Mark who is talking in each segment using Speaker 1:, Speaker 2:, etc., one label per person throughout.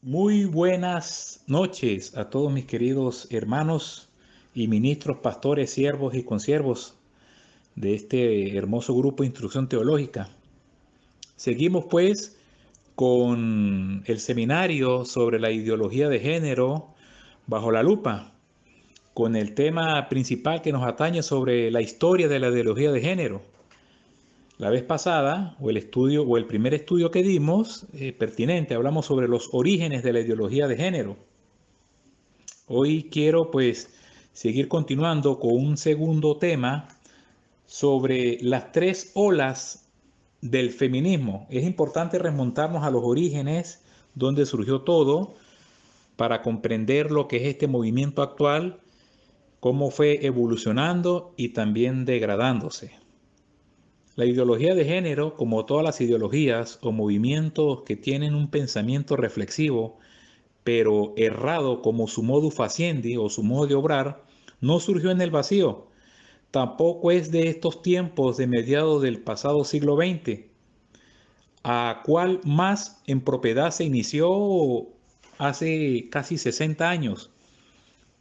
Speaker 1: Muy buenas noches a todos mis queridos hermanos y ministros, pastores, siervos y consiervos de este hermoso grupo de instrucción teológica. Seguimos pues con el seminario sobre la ideología de género bajo la lupa, con el tema principal que nos atañe sobre la historia de la ideología de género. La vez pasada, o el primer estudio que dimos, pertinente, hablamos sobre los orígenes de la ideología de género. Hoy quiero pues seguir continuando con un segundo tema sobre las tres olas del feminismo. Es importante remontarnos a los orígenes, donde surgió todo, para comprender lo que es este movimiento actual, cómo fue evolucionando y también degradándose. La ideología de género, como todas las ideologías o movimientos que tienen un pensamiento reflexivo, pero errado como su modus faciendi o su modo de obrar, no surgió en el vacío. Tampoco es de estos tiempos de mediados del pasado siglo XX, a cual más en propiedad se inició hace casi 60 años,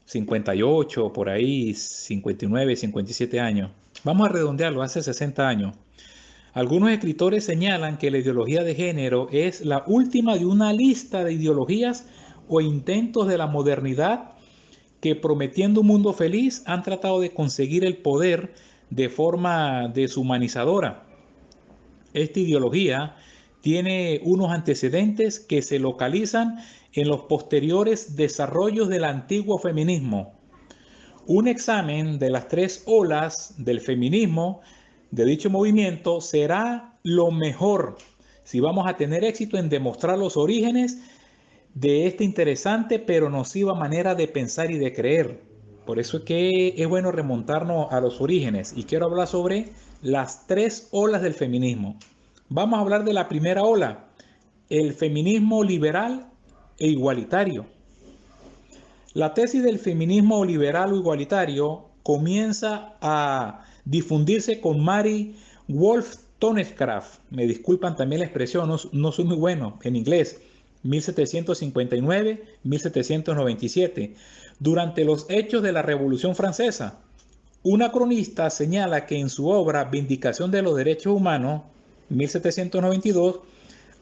Speaker 1: 58, por ahí, 59, 57 años. Vamos a redondearlo, hace 60 años. Algunos escritores señalan que la ideología de género es la última de una lista de ideologías o intentos de la modernidad que, prometiendo un mundo feliz, han tratado de conseguir el poder de forma deshumanizadora. Esta ideología tiene unos antecedentes que se localizan en los posteriores desarrollos del antiguo feminismo. Un examen de las tres olas del feminismo de dicho movimiento será lo mejor si vamos a tener éxito en demostrar los orígenes de esta interesante pero nociva manera de pensar y de creer. Por eso es que es bueno remontarnos a los orígenes y quiero hablar sobre las tres olas del feminismo. Vamos a hablar de la primera ola, el feminismo liberal e igualitario. La tesis del feminismo liberal o igualitario comienza a difundirse con Mary Wollstonecraft. Me disculpan también la expresión, no soy muy bueno en inglés. 1759-1797, durante los hechos de la Revolución Francesa. Una cronista señala que en su obra Vindicación de los Derechos Humanos, 1792,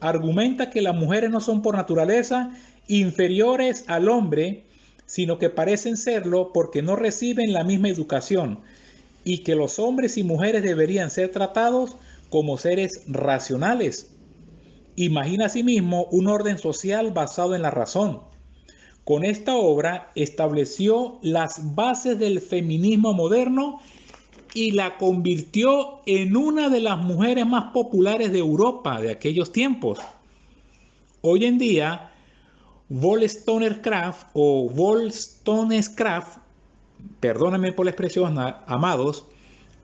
Speaker 1: argumenta que las mujeres no son por naturaleza inferiores al hombre, sino que parecen serlo porque no reciben la misma educación y que los hombres y mujeres deberían ser tratados como seres racionales. Imagina asimismo un orden social basado en la razón. Con esta obra estableció las bases del feminismo moderno y la convirtió en una de las mujeres más populares de Europa de aquellos tiempos. Hoy en día, Wollstonecraft, perdónenme por la expresión, amados,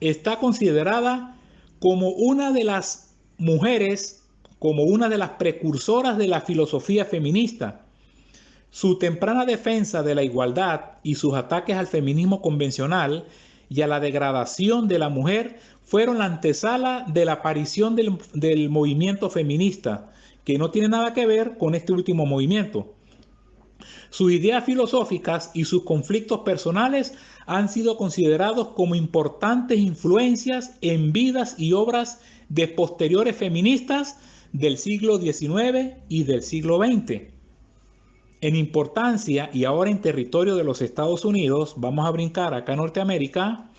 Speaker 1: está considerada como una de las mujeres, como una de las precursoras de la filosofía feminista. Su temprana defensa de la igualdad y sus ataques al feminismo convencional y a la degradación de la mujer fueron la antesala de la aparición del movimiento feminista, que no tiene nada que ver con este último movimiento. Sus ideas filosóficas y sus conflictos personales han sido considerados como importantes influencias en vidas y obras de posteriores feministas del siglo XIX y del siglo XX. En importancia y ahora en territorio de los Estados Unidos, vamos a brincar acá a Norteamérica,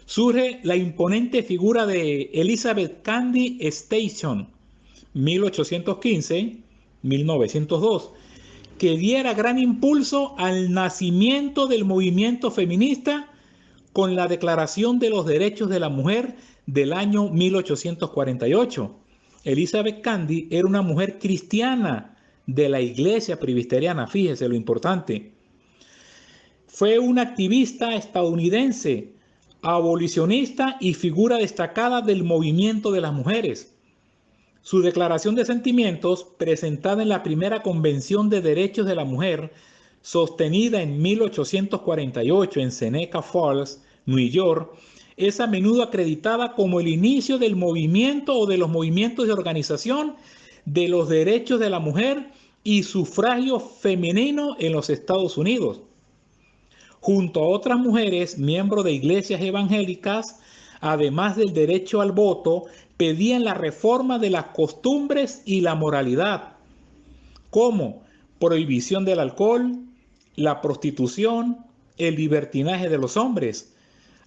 Speaker 1: surge la imponente figura de Elizabeth Cady Stanton, 1815-1902, que diera gran impulso al nacimiento del movimiento feminista con la Declaración de los Derechos de la Mujer del año 1848. Elizabeth Cady era una mujer cristiana de la iglesia presbiteriana, fíjese lo importante. Fue una activista estadounidense, abolicionista y figura destacada del movimiento de las mujeres. Su declaración de sentimientos, presentada en la primera Convención de Derechos de la Mujer, sostenida en 1848 en Seneca Falls, New York, es a menudo acreditada como el inicio del movimiento o de los movimientos de organización de los derechos de la mujer y sufragio femenino en los Estados Unidos. Junto a otras mujeres, miembros de iglesias evangélicas, además del derecho al voto, pedían la reforma de las costumbres y la moralidad, como prohibición del alcohol, la prostitución, el libertinaje de los hombres,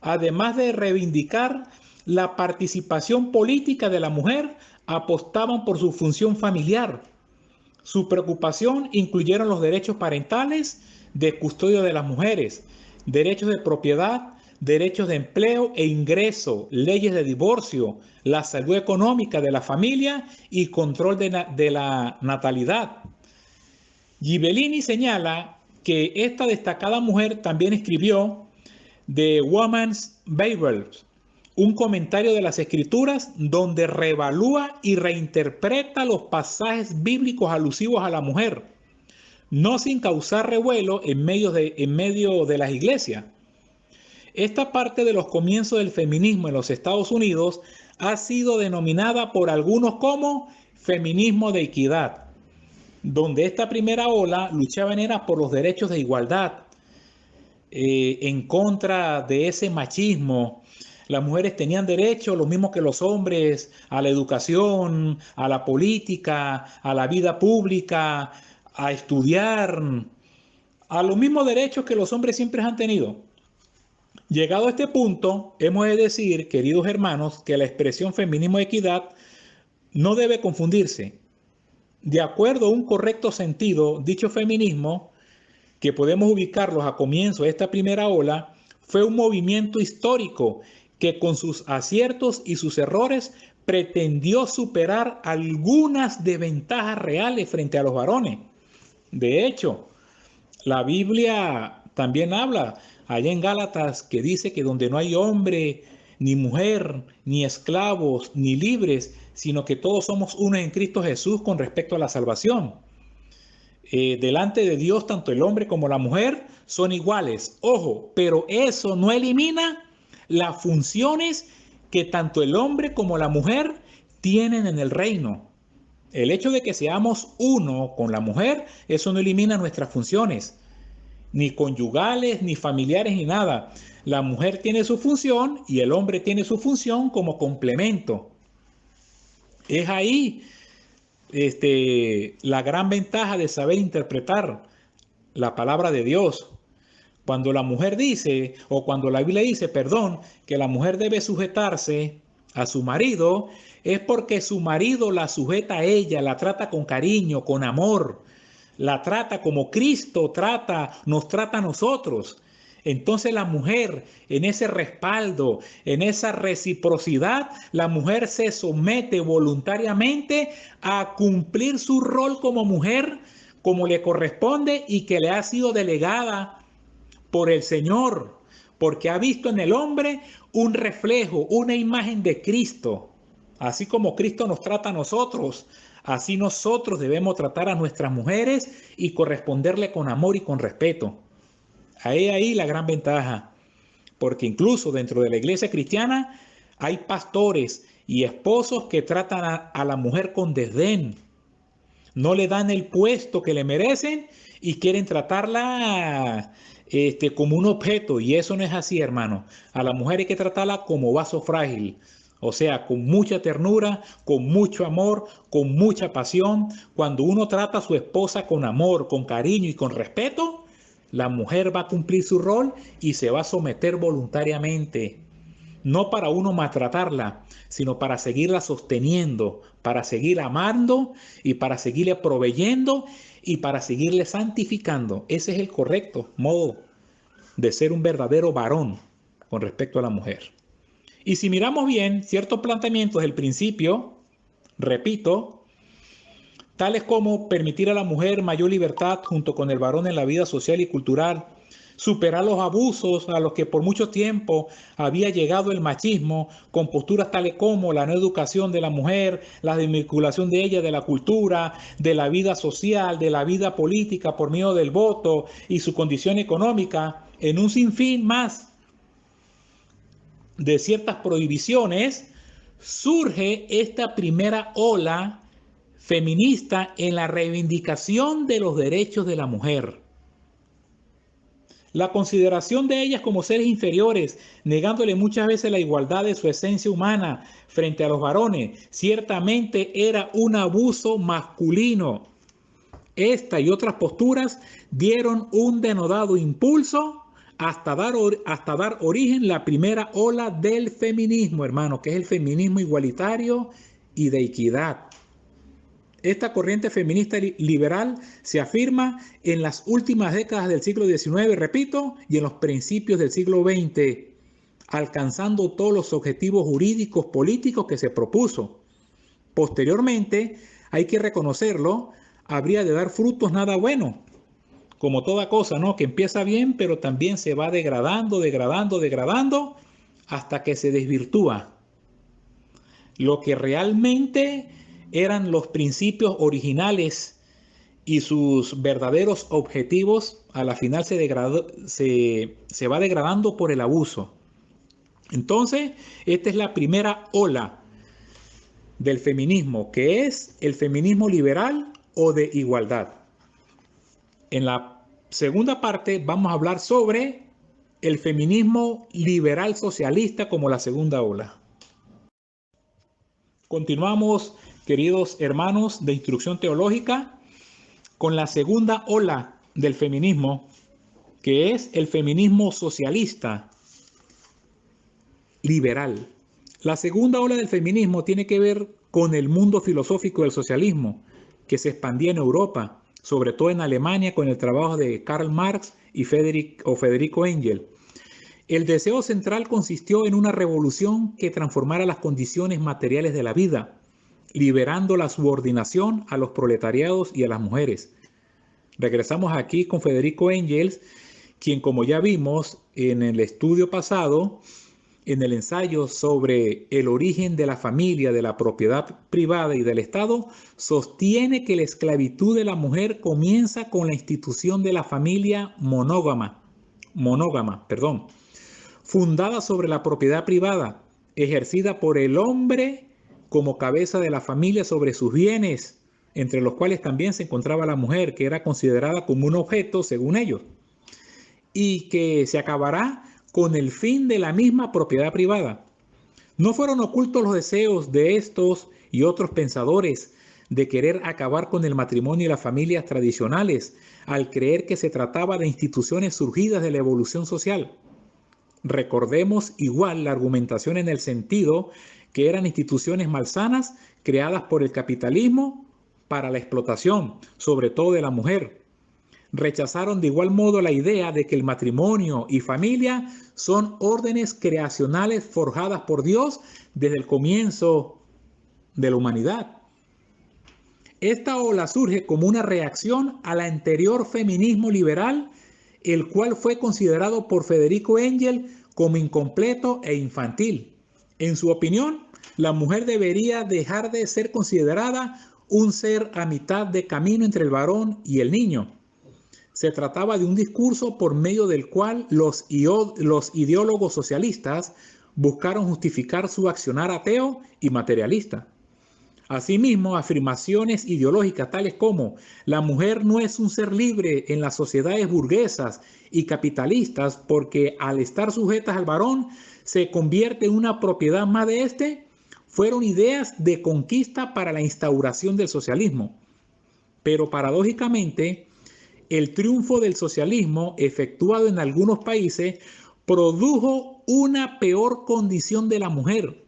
Speaker 1: además de reivindicar la participación política de la mujer, apostaban por su función familiar. Su preocupación incluyeron los derechos parentales, de custodia de las mujeres, derechos de propiedad, derechos de empleo e ingreso, leyes de divorcio, la salud económica de la familia y control de la natalidad. Ghibellini señala que esta destacada mujer también escribió The Woman's Bible, un comentario de las Escrituras donde reevalúa y reinterpreta los pasajes bíblicos alusivos a la mujer, no sin causar revuelo en medio de las iglesias. Esta parte de los comienzos del feminismo en los Estados Unidos ha sido denominada por algunos como feminismo de equidad, donde esta primera ola luchaba por los derechos de igualdad, en contra de ese machismo. Las mujeres tenían derecho, lo mismo que los hombres, a la educación, a la política, a la vida pública, a estudiar, a los mismos derechos que los hombres siempre han tenido. Llegado a este punto, hemos de decir, queridos hermanos, que la expresión feminismo de equidad no debe confundirse. De acuerdo a un correcto sentido, dicho feminismo, que podemos ubicarlos a comienzo de esta primera ola, fue un movimiento histórico que con sus aciertos y sus errores pretendió superar algunas desventajas reales frente a los varones. De hecho, la Biblia también habla allá en Gálatas que dice que donde no hay hombre, ni mujer, ni esclavos, ni libres, sino que todos somos uno en Cristo Jesús con respecto a la salvación. Delante de Dios, tanto el hombre como la mujer son iguales. Ojo, pero eso no elimina las funciones que tanto el hombre como la mujer tienen en el reino. El hecho de que seamos uno con la mujer, eso no elimina nuestras funciones, ni conyugales, ni familiares, ni nada. La mujer tiene su función y el hombre tiene su función como complemento. Es ahí la gran ventaja de saber interpretar la palabra de Dios. Cuando la mujer dice, o cuando la Biblia dice, perdón, que la mujer debe sujetarse a su marido, es porque su marido la sujeta a ella, la trata con cariño, con amor, la trata como Cristo nos trata a nosotros. Entonces la mujer, en ese respaldo, en esa reciprocidad, la mujer se somete voluntariamente a cumplir su rol como mujer, como le corresponde y que le ha sido delegada por el Señor, porque ha visto en el hombre un reflejo, una imagen de Cristo. Así como Cristo nos trata a nosotros, así nosotros debemos tratar a nuestras mujeres y corresponderle con amor y con respeto. Ahí la gran ventaja, porque incluso dentro de la iglesia cristiana hay pastores y esposos que tratan a la mujer con desdén. No le dan el puesto que le merecen y quieren tratarla como un objeto, y eso no es así, hermano. A la mujer hay que tratarla como vaso frágil, o sea, con mucha ternura, con mucho amor, con mucha pasión. Cuando uno trata a su esposa con amor, con cariño y con respeto, la mujer va a cumplir su rol y se va a someter voluntariamente. No para uno maltratarla, sino para seguirla sosteniendo, para seguir amando y para seguirle proveyendo y para seguirle santificando. Ese es el correcto modo de ser un verdadero varón con respecto a la mujer. Y si miramos bien ciertos planteamientos del principio, repito, tales como permitir a la mujer mayor libertad junto con el varón en la vida social y cultural, superar los abusos a los que por mucho tiempo había llegado el machismo, con posturas tales como la no educación de la mujer, la desvinculación de ella de la cultura, de la vida social, de la vida política por medio del voto y su condición económica, en un sinfín más de ciertas prohibiciones, surge esta primera ola feminista en la reivindicación de los derechos de la mujer. La consideración de ellas como seres inferiores, negándole muchas veces la igualdad de su esencia humana frente a los varones, ciertamente era un abuso masculino. Esta y otras posturas dieron un denodado impulso hasta dar origen a la primera ola del feminismo, hermano, que es el feminismo igualitario y de equidad. Esta corriente feminista liberal se afirma en las últimas décadas del siglo XIX, repito, y en los principios del siglo XX, alcanzando todos los objetivos jurídicos políticos que se propuso. Posteriormente, hay que reconocerlo, habría de dar frutos nada buenos, como toda cosa, ¿no? Que empieza bien, pero también se va degradando, hasta que se desvirtúa. Lo que realmente eran los principios originales y sus verdaderos objetivos, a la final se va degradando por el abuso. Entonces, esta es la primera ola del feminismo, que es el feminismo liberal o de igualdad. En la segunda parte vamos a hablar sobre el feminismo liberal socialista como la segunda ola. Continuamos, queridos hermanos de instrucción teológica, con la segunda ola del feminismo, que es el feminismo socialista liberal. La segunda ola del feminismo tiene que ver con el mundo filosófico del socialismo, que se expandía en Europa, sobre todo en Alemania, con el trabajo de Karl Marx y Federico Engels. El deseo central consistió en una revolución que transformara las condiciones materiales de la vida, liberando la subordinación a los proletariados y a las mujeres. Regresamos aquí con Federico Engels, quien, como ya vimos en el estudio pasado, en el ensayo sobre el origen de la familia, de la propiedad privada y del Estado, sostiene que la esclavitud de la mujer comienza con la institución de la familia monógama, fundada sobre la propiedad privada, ejercida por el hombre como cabeza de la familia sobre sus bienes, entre los cuales también se encontraba la mujer, que era considerada como un objeto según ellos, y que se acabará con el fin de la misma propiedad privada. No fueron ocultos los deseos de estos y otros pensadores de querer acabar con el matrimonio y las familias tradicionales, al creer que se trataba de instituciones surgidas de la evolución social. Recordemos igual la argumentación en el sentido que eran instituciones malsanas creadas por el capitalismo para la explotación, sobre todo de la mujer. Rechazaron de igual modo la idea de que el matrimonio y familia son órdenes creacionales forjadas por Dios desde el comienzo de la humanidad. Esta ola surge como una reacción al anterior feminismo liberal, el cual fue considerado por Federico Engels como incompleto e infantil. En su opinión, la mujer debería dejar de ser considerada un ser a mitad de camino entre el varón y el niño. Se trataba de un discurso por medio del cual los ideólogos socialistas buscaron justificar su accionar ateo y materialista. Asimismo, afirmaciones ideológicas tales como la mujer no es un ser libre en las sociedades burguesas y capitalistas porque al estar sujetas al varón se convierte en una propiedad más de éste, fueron ideas de conquista para la instauración del socialismo. Pero paradójicamente, el triunfo del socialismo efectuado en algunos países produjo una peor condición de la mujer,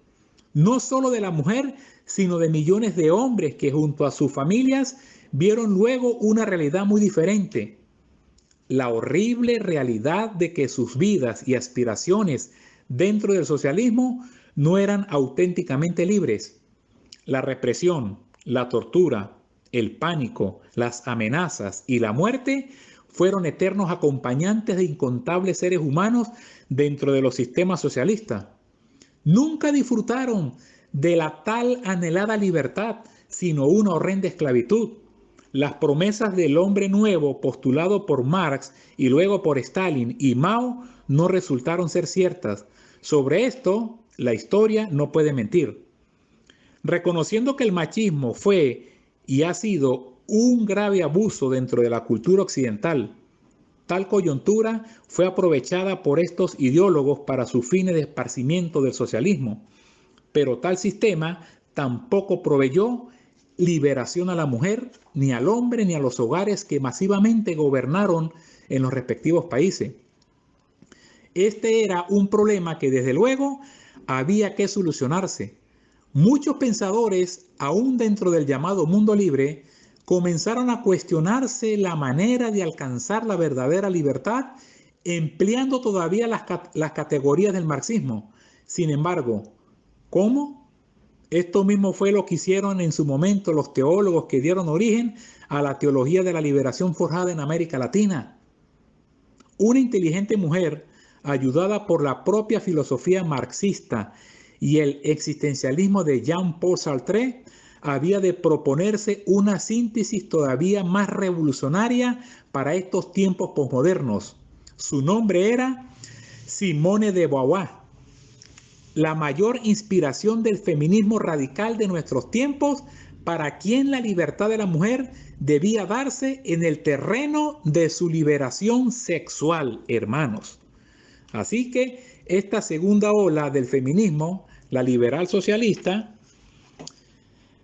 Speaker 1: no solo de la mujer, sino de millones de hombres que junto a sus familias vieron luego una realidad muy diferente. La horrible realidad de que sus vidas y aspiraciones dentro del socialismo no eran auténticamente libres. La represión, la tortura, el pánico, las amenazas y la muerte fueron eternos acompañantes de incontables seres humanos dentro de los sistemas socialistas. Nunca disfrutaron de la tal anhelada libertad, sino una horrenda esclavitud. Las promesas del hombre nuevo postulado por Marx y luego por Stalin y Mao no resultaron ser ciertas. Sobre esto, la historia no puede mentir. Reconociendo que el machismo fue y ha sido un grave abuso dentro de la cultura occidental. Tal coyuntura fue aprovechada por estos ideólogos para sus fines de esparcimiento del socialismo, pero tal sistema tampoco proveyó liberación a la mujer, ni al hombre, ni a los hogares que masivamente gobernaron en los respectivos países. Este era un problema que desde luego había que solucionarse. Muchos pensadores, aún dentro del llamado mundo libre, comenzaron a cuestionarse la manera de alcanzar la verdadera libertad empleando todavía las categorías del marxismo. Sin embargo, ¿cómo? Esto mismo fue lo que hicieron en su momento los teólogos que dieron origen a la teología de la liberación forjada en América Latina. Una inteligente mujer, ayudada por la propia filosofía marxista y el existencialismo de Jean-Paul Sartre, había de proponerse una síntesis todavía más revolucionaria para estos tiempos posmodernos. Su nombre era Simone de Beauvoir, la mayor inspiración del feminismo radical de nuestros tiempos, para quien la libertad de la mujer debía darse en el terreno de su liberación sexual, hermanos. Así que esta segunda ola del feminismo, la liberal socialista,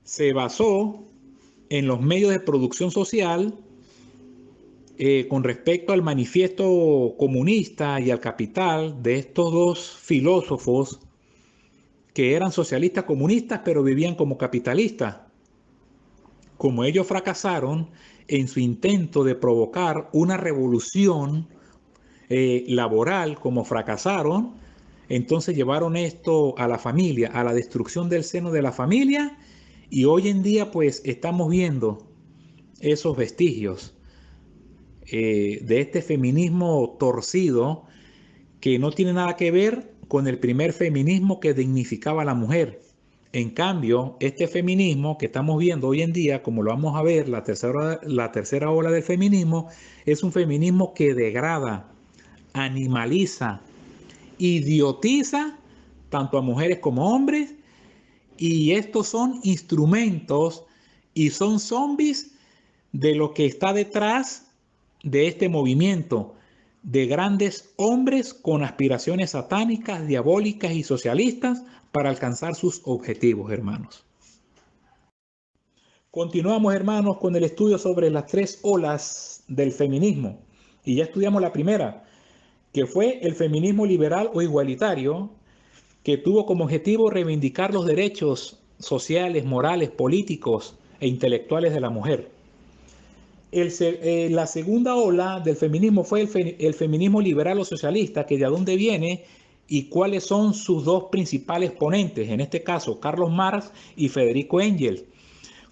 Speaker 1: se basó en los medios de producción social con respecto al manifiesto comunista y al capital de estos dos filósofos que eran socialistas comunistas pero vivían como capitalistas. Como ellos fracasaron en su intento de provocar una revolución laboral, como fracasaron, entonces llevaron esto a la familia, a la destrucción del seno de la familia, y hoy en día pues estamos viendo esos vestigios de este feminismo torcido que no tiene nada que ver con el primer feminismo que dignificaba a la mujer. En cambio, este feminismo que estamos viendo hoy en día, como lo vamos a ver, la tercera ola del feminismo, es un feminismo que degrada, animaliza, idiotiza tanto a mujeres como a hombres, y estos son instrumentos y son zombies de lo que está detrás de este movimiento de grandes hombres con aspiraciones satánicas, diabólicas y socialistas para alcanzar sus objetivos, hermanos. Continuamos, hermanos, con el estudio sobre las tres olas del feminismo. Y ya estudiamos la primera, que fue el feminismo liberal o igualitario, que tuvo como objetivo reivindicar los derechos sociales, morales, políticos e intelectuales de la mujer. La segunda ola del feminismo fue el feminismo liberal o socialista, que de dónde viene y cuáles son sus dos principales ponentes, en este caso Carlos Marx y Federico Engels.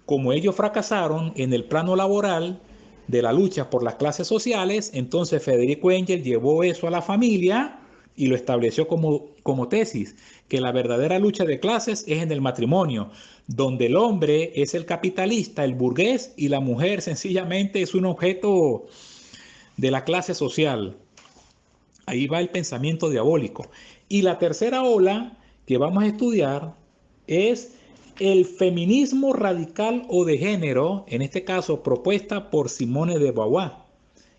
Speaker 1: Como ellos fracasaron en el plano laboral de la lucha por las clases sociales, entonces Federico Engels llevó eso a la familia y lo estableció como tesis, que la verdadera lucha de clases es en el matrimonio, donde el hombre es el capitalista, el burgués, y la mujer sencillamente es un objeto de la clase social. Ahí va el pensamiento diabólico. Y la tercera ola que vamos a estudiar es el feminismo radical o de género, en este caso propuesta por Simone de Beauvoir.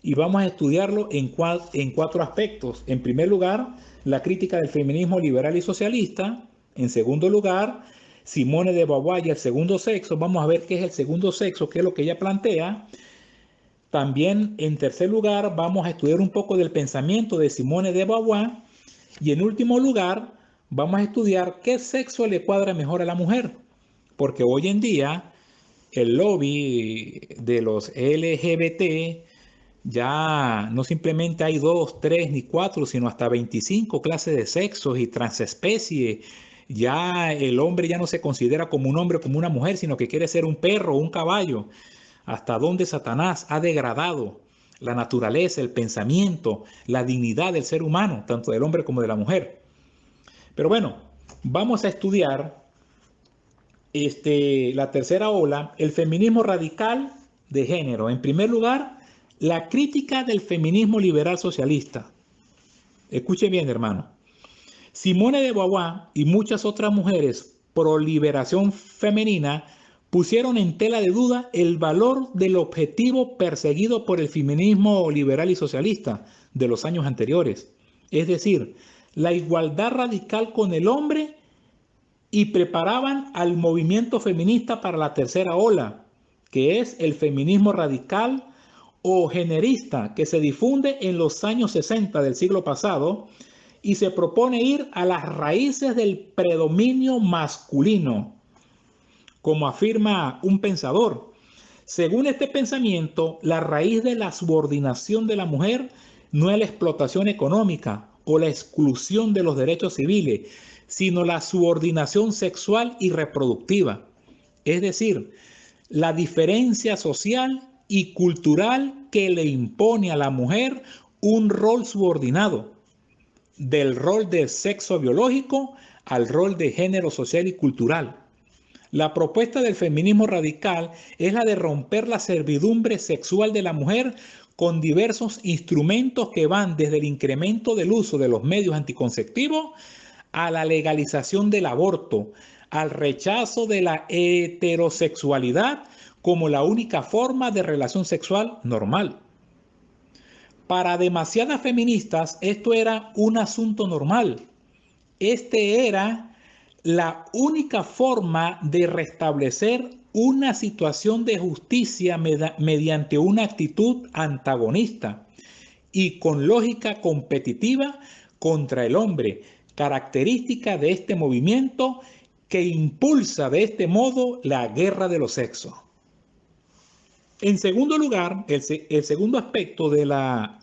Speaker 1: Y vamos a estudiarlo en cuatro aspectos. En primer lugar, la crítica del feminismo liberal y socialista. En segundo lugar, Simone de Beauvoir y el segundo sexo. Vamos a ver qué es el segundo sexo, qué es lo que ella plantea. También, en tercer lugar, vamos a estudiar un poco del pensamiento de Simone de Beauvoir. Y en último lugar, vamos a estudiar qué sexo le cuadra mejor a la mujer. Porque hoy en día, el lobby de los LGBT ya no simplemente hay 2, 3 ni 4, sino hasta 25 clases de sexos y transespecie. Ya el hombre ya no se considera como un hombre o como una mujer, sino que quiere ser un perro o un caballo. Hasta dónde Satanás ha degradado la naturaleza, el pensamiento, la dignidad del ser humano, tanto del hombre como de la mujer. Pero bueno, vamos a estudiar la tercera ola, el feminismo radical de género. En primer lugar, la crítica del feminismo liberal socialista. Escuche bien, hermano. Simone de Beauvoir y muchas otras mujeres pro liberación femenina pusieron en tela de duda el valor del objetivo perseguido por el feminismo liberal y socialista de los años anteriores, es decir, la igualdad radical con el hombre, y preparaban al movimiento feminista para la tercera ola, que es el feminismo radical o generista, que se difunde en los años 60 del siglo pasado y se propone ir a las raíces del predominio masculino, como afirma un pensador. Según este pensamiento, la raíz de la subordinación de la mujer no es la explotación económica o la exclusión de los derechos civiles, sino la subordinación sexual y reproductiva. Es decir, la diferencia social y cultural que le impone a la mujer un rol subordinado, del rol de sexo biológico al rol de género social y cultural. La propuesta del feminismo radical es la de romper la servidumbre sexual de la mujer con diversos instrumentos que van desde el incremento del uso de los medios anticonceptivos a la legalización del aborto, al rechazo de la heterosexualidad como la única forma de relación sexual normal. Para demasiadas feministas esto era un asunto normal. Este era la única forma de restablecer una situación de justicia mediante una actitud antagonista y con lógica competitiva contra el hombre, característica de este movimiento que impulsa de este modo la guerra de los sexos. En segundo lugar, el segundo aspecto de la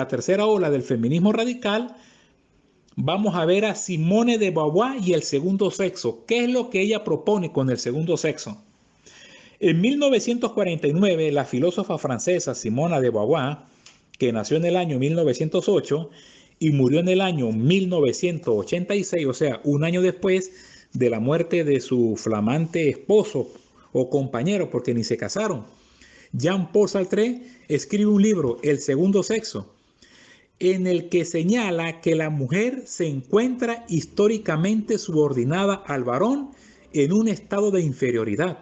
Speaker 1: tercera ola del feminismo radical, vamos a ver a Simone de Beauvoir y el segundo sexo. ¿Qué es lo que ella propone con el segundo sexo? En 1949, la filósofa francesa Simone de Beauvoir, que nació en el año 1908 y murió en el año 1986, o sea, un año después de la muerte de su flamante esposo o compañero, porque ni se casaron, Jean-Paul Sartre escribe un libro, El segundo sexo, en el que señala que la mujer se encuentra históricamente subordinada al varón en un estado de inferioridad.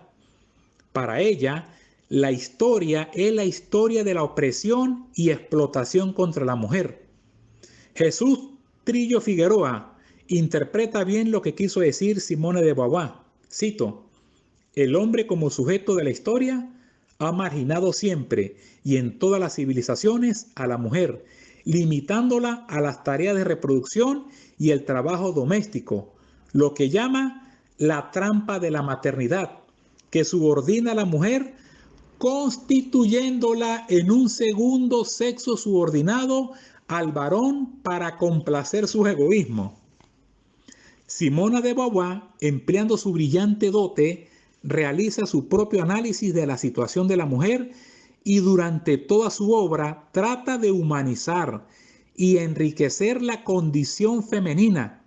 Speaker 1: Para ella, la historia es la historia de la opresión y explotación contra la mujer. Jesús Trillo Figueroa interpreta bien lo que quiso decir Simone de Beauvoir. Cito: el hombre como sujeto de la historia ha marginado siempre y en todas las civilizaciones a la mujer, limitándola a las tareas de reproducción y el trabajo doméstico, lo que llama la trampa de la maternidad, que subordina a la mujer, constituyéndola en un segundo sexo subordinado al varón para complacer sus egoísmos. Simone de Beauvoir, empleando su brillante dote, realiza su propio análisis de la situación de la mujer y durante toda su obra trata de humanizar y enriquecer la condición femenina.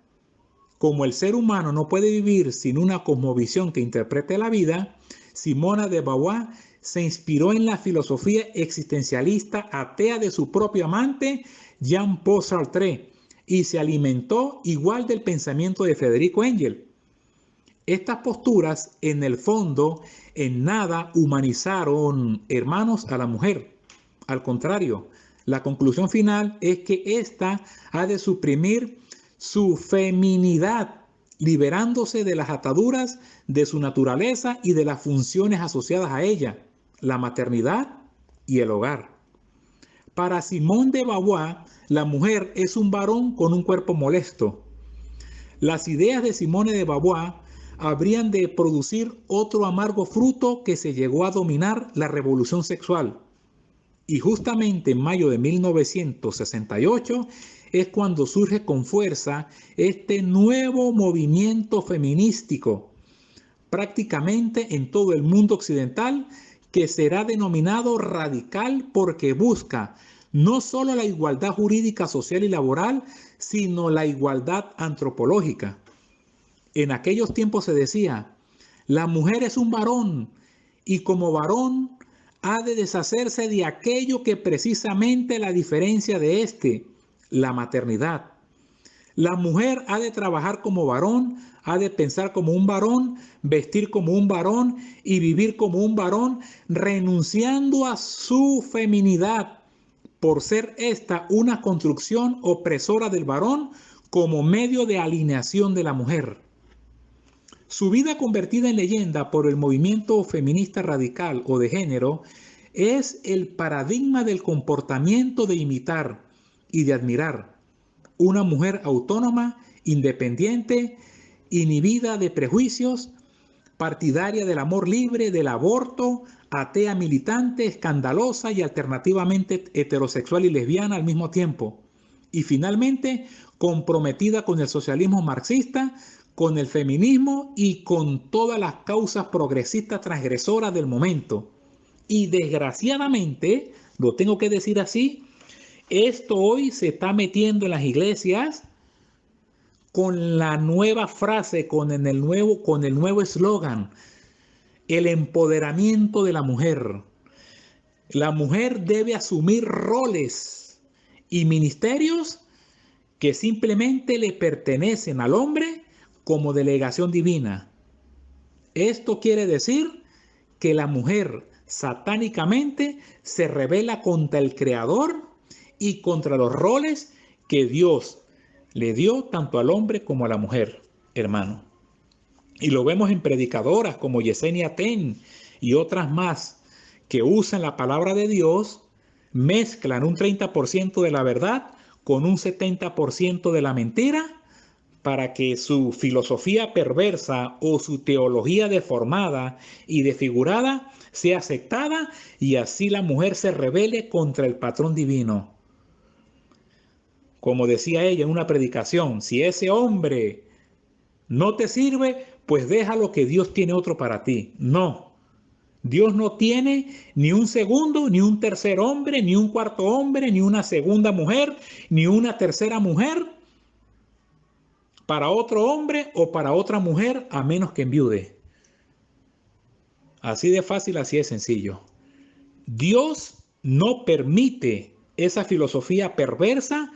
Speaker 1: Como el ser humano no puede vivir sin una cosmovisión que interprete la vida, Simone de Beauvoir se inspiró en la filosofía existencialista atea de su propio amante, Jean-Paul Sartre, y se alimentó igual del pensamiento de Federico Engels. Estas posturas, en el fondo, en nada humanizaron, hermanos, a la mujer. Al contrario, la conclusión final es que ésta ha de suprimir su feminidad, liberándose de las ataduras de su naturaleza y de las funciones asociadas a ella, la maternidad y el hogar. Para Simone de Beauvoir, la mujer es un varón con un cuerpo molesto. Las ideas de Simone de Beauvoir habrían de producir otro amargo fruto que se llegó a dominar la revolución sexual. Y justamente en mayo de 1968 es cuando surge con fuerza este nuevo movimiento feminístico, prácticamente en todo el mundo occidental, que será denominado radical porque busca no solo la igualdad jurídica, social y laboral, sino la igualdad antropológica. En aquellos tiempos se decía, la mujer es un varón y como varón ha de deshacerse de aquello que precisamente la diferencia de éste, la maternidad. La mujer ha de trabajar como varón, ha de pensar como un varón, vestir como un varón y vivir como un varón, renunciando a su feminidad por ser esta una construcción opresora del varón como medio de alineación de la mujer. Su vida convertida en leyenda por el movimiento feminista radical o de género es el paradigma del comportamiento de imitar y de admirar una mujer autónoma, independiente, inhibida de prejuicios, partidaria del amor libre, del aborto, atea militante, escandalosa y alternativamente heterosexual y lesbiana al mismo tiempo. Y finalmente, comprometida con el socialismo marxista, con el feminismo y con todas las causas progresistas transgresoras del momento. Y desgraciadamente, lo tengo que decir así, esto hoy se está metiendo en las iglesias con la nueva frase, con el nuevo eslogan, el empoderamiento de la mujer. La mujer debe asumir roles y ministerios que simplemente le pertenecen al hombre como delegación divina. Esto quiere decir que la mujer satánicamente se rebela contra el Creador y contra los roles que Dios le dio tanto al hombre como a la mujer, hermano. Y lo vemos en predicadoras como Yesenia Ten y otras más que usan la palabra de Dios, mezclan un 30% de la verdad con un 70% de la mentira para que su filosofía perversa o su teología deformada y desfigurada sea aceptada y así la mujer se rebele contra el patrón divino. Como decía ella en una predicación, si ese hombre no te sirve, pues déjalo que Dios tiene otro para ti. No, Dios no tiene ni un segundo, ni un tercer hombre, ni un cuarto hombre, ni una segunda mujer, ni una tercera mujer para otro hombre o para otra mujer, a menos que enviude. Así de fácil, así de sencillo. Dios no permite esa filosofía perversa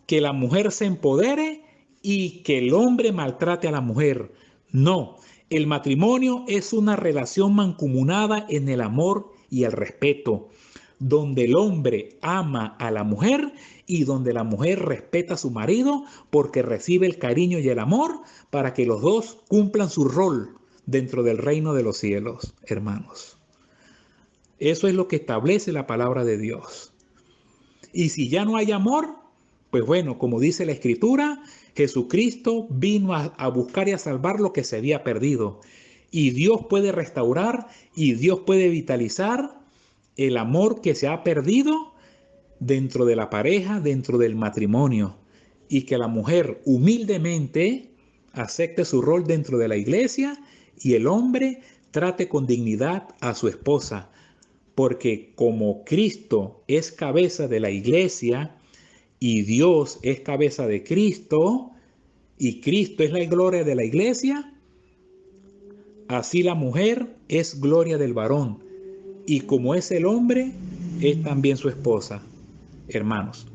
Speaker 1: que la mujer se empodere y que el hombre maltrate a la mujer. No, el matrimonio es una relación mancomunada en el amor y el respeto, donde el hombre ama a la mujer y donde la mujer respeta a su marido porque recibe el cariño y el amor para que los dos cumplan su rol dentro del reino de los cielos, hermanos. Eso es lo que establece la palabra de Dios. Y si ya no hay amor, pues bueno, como dice la Escritura, Jesucristo vino a buscar y a salvar lo que se había perdido. Y Dios puede restaurar y Dios puede vitalizar el amor que se ha perdido dentro de la pareja, dentro del matrimonio. Y que la mujer humildemente acepte su rol dentro de la iglesia y el hombre trate con dignidad a su esposa. Porque como Cristo es cabeza de la iglesia y Dios es cabeza de Cristo y Cristo es la gloria de la iglesia, así la mujer es gloria del varón y como es el hombre, es también su esposa, hermanos.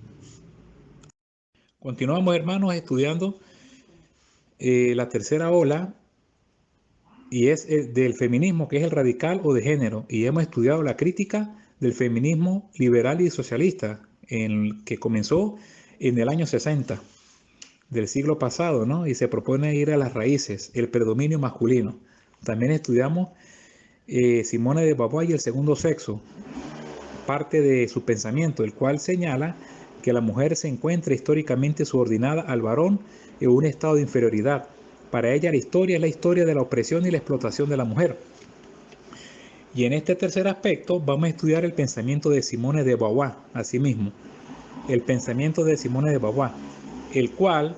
Speaker 1: Continuamos, hermanos, estudiando la tercera ola y es del feminismo, que es el radical o de género, y hemos estudiado la crítica del feminismo liberal y socialista, que comenzó en el año 60 del siglo pasado, ¿no? Y se propone ir a las raíces, el predominio masculino. También estudiamos Simone de Beauvoir y el segundo sexo, parte de su pensamiento, el cual señala que la mujer se encuentra históricamente subordinada al varón en un estado de inferioridad. Para ella la historia es la historia de la opresión y la explotación de la mujer. Y en este tercer aspecto vamos a estudiar el pensamiento de Simone de Beauvoir, asimismo. El pensamiento de Simone de Beauvoir, el cual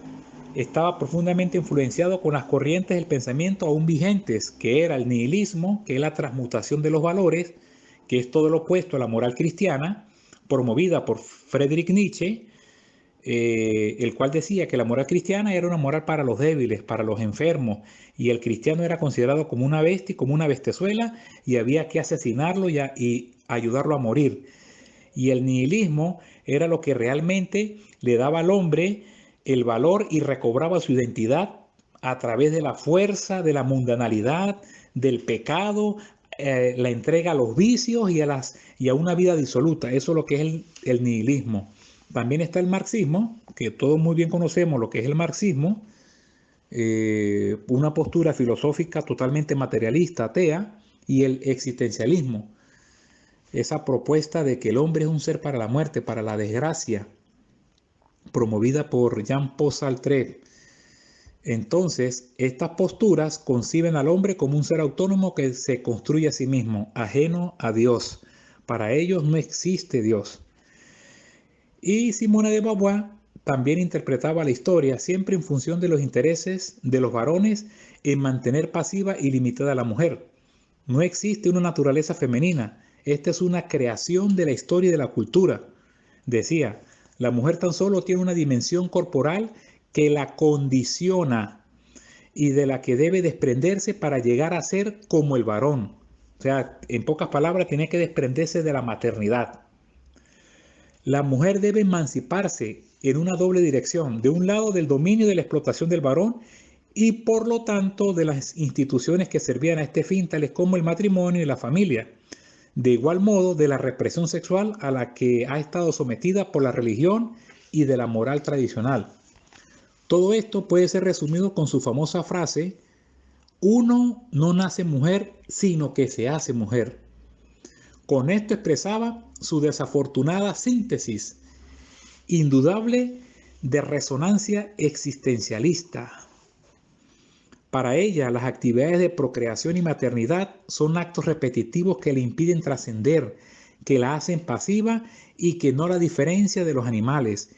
Speaker 1: estaba profundamente influenciado con las corrientes del pensamiento aún vigentes, que era el nihilismo, que es la transmutación de los valores, que es todo lo opuesto a la moral cristiana, promovida por Friedrich Nietzsche, el cual decía que la moral cristiana era una moral para los débiles, para los enfermos, y el cristiano era considerado como una bestia, como una bestezuela, y había que asesinarlo y ayudarlo a morir. Y el nihilismo era lo que realmente le daba al hombre el valor y recobraba su identidad a través de la fuerza, de la mundanalidad, del pecado, la entrega a los vicios y a una vida disoluta. Eso es lo que es el nihilismo. También está el marxismo, que todos muy bien conocemos lo que es el marxismo, una postura filosófica totalmente materialista, atea, y el existencialismo, esa propuesta de que el hombre es un ser para la muerte, para la desgracia, promovida por Jean-Paul Sartre. Entonces, estas posturas conciben al hombre como un ser autónomo que se construye a sí mismo, ajeno a Dios. Para ellos no existe Dios. Y Simone de Beauvoir también interpretaba la historia siempre en función de los intereses de los varones en mantener pasiva y limitada a la mujer. No existe una naturaleza femenina. Esta es una creación de la historia y de la cultura. Decía, la mujer tan solo tiene una dimensión corporal que la condiciona y de la que debe desprenderse para llegar a ser como el varón. O sea, en pocas palabras, tiene que desprenderse de la maternidad. La mujer debe emanciparse en una doble dirección, de un lado del dominio y de la explotación del varón y por lo tanto de las instituciones que servían a este fin, tales como el matrimonio y la familia. De igual modo, de la represión sexual a la que ha estado sometida por la religión y de la moral tradicional. Todo esto puede ser resumido con su famosa frase: uno no nace mujer, sino que se hace mujer. Con esto expresaba su desafortunada síntesis, indudable, de resonancia existencialista. Para ella, las actividades de procreación y maternidad son actos repetitivos que le impiden trascender, que la hacen pasiva y que no la diferencia de los animales.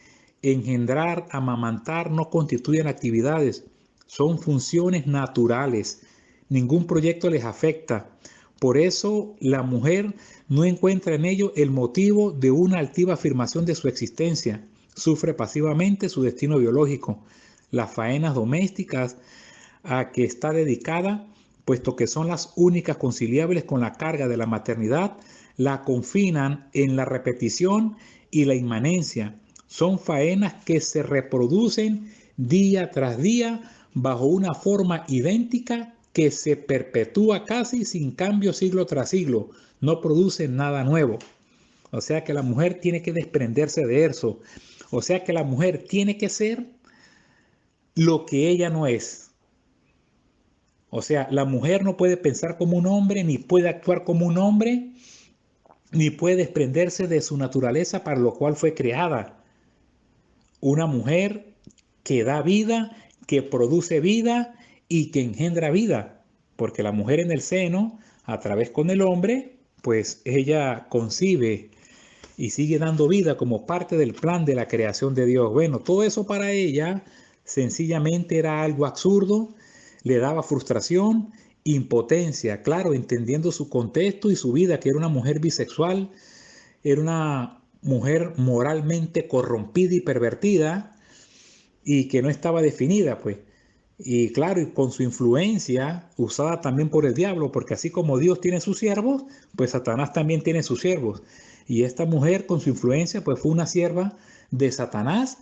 Speaker 1: Engendrar, amamantar no constituyen actividades, son funciones naturales. Ningún proyecto les afecta. Por eso la mujer no encuentra en ello el motivo de una altiva afirmación de su existencia. Sufre pasivamente su destino biológico. Las faenas domésticas a que está dedicada, puesto que son las únicas conciliables con la carga de la maternidad, la confinan en la repetición y la inmanencia. Son faenas que se reproducen día tras día bajo una forma idéntica que se perpetúa casi sin cambio siglo tras siglo. No producen nada nuevo. O sea que la mujer tiene que desprenderse de eso. O sea que la mujer tiene que ser lo que ella no es. O sea, la mujer no puede pensar como un hombre, ni puede actuar como un hombre, ni puede desprenderse de su naturaleza para lo cual fue creada. Una mujer que da vida, que produce vida y que engendra vida. Porque la mujer en el seno, a través con el hombre, pues ella concibe y sigue dando vida como parte del plan de la creación de Dios. Bueno, todo eso para ella sencillamente era algo absurdo, le daba frustración, impotencia, claro, entendiendo su contexto y su vida, que era una mujer bisexual, era una mujer moralmente corrompida y pervertida y que no estaba definida, pues. Y claro, y con su influencia usada también por el diablo, porque así como Dios tiene sus siervos, pues Satanás también tiene sus siervos. Y esta mujer con su influencia, pues fue una sierva de Satanás,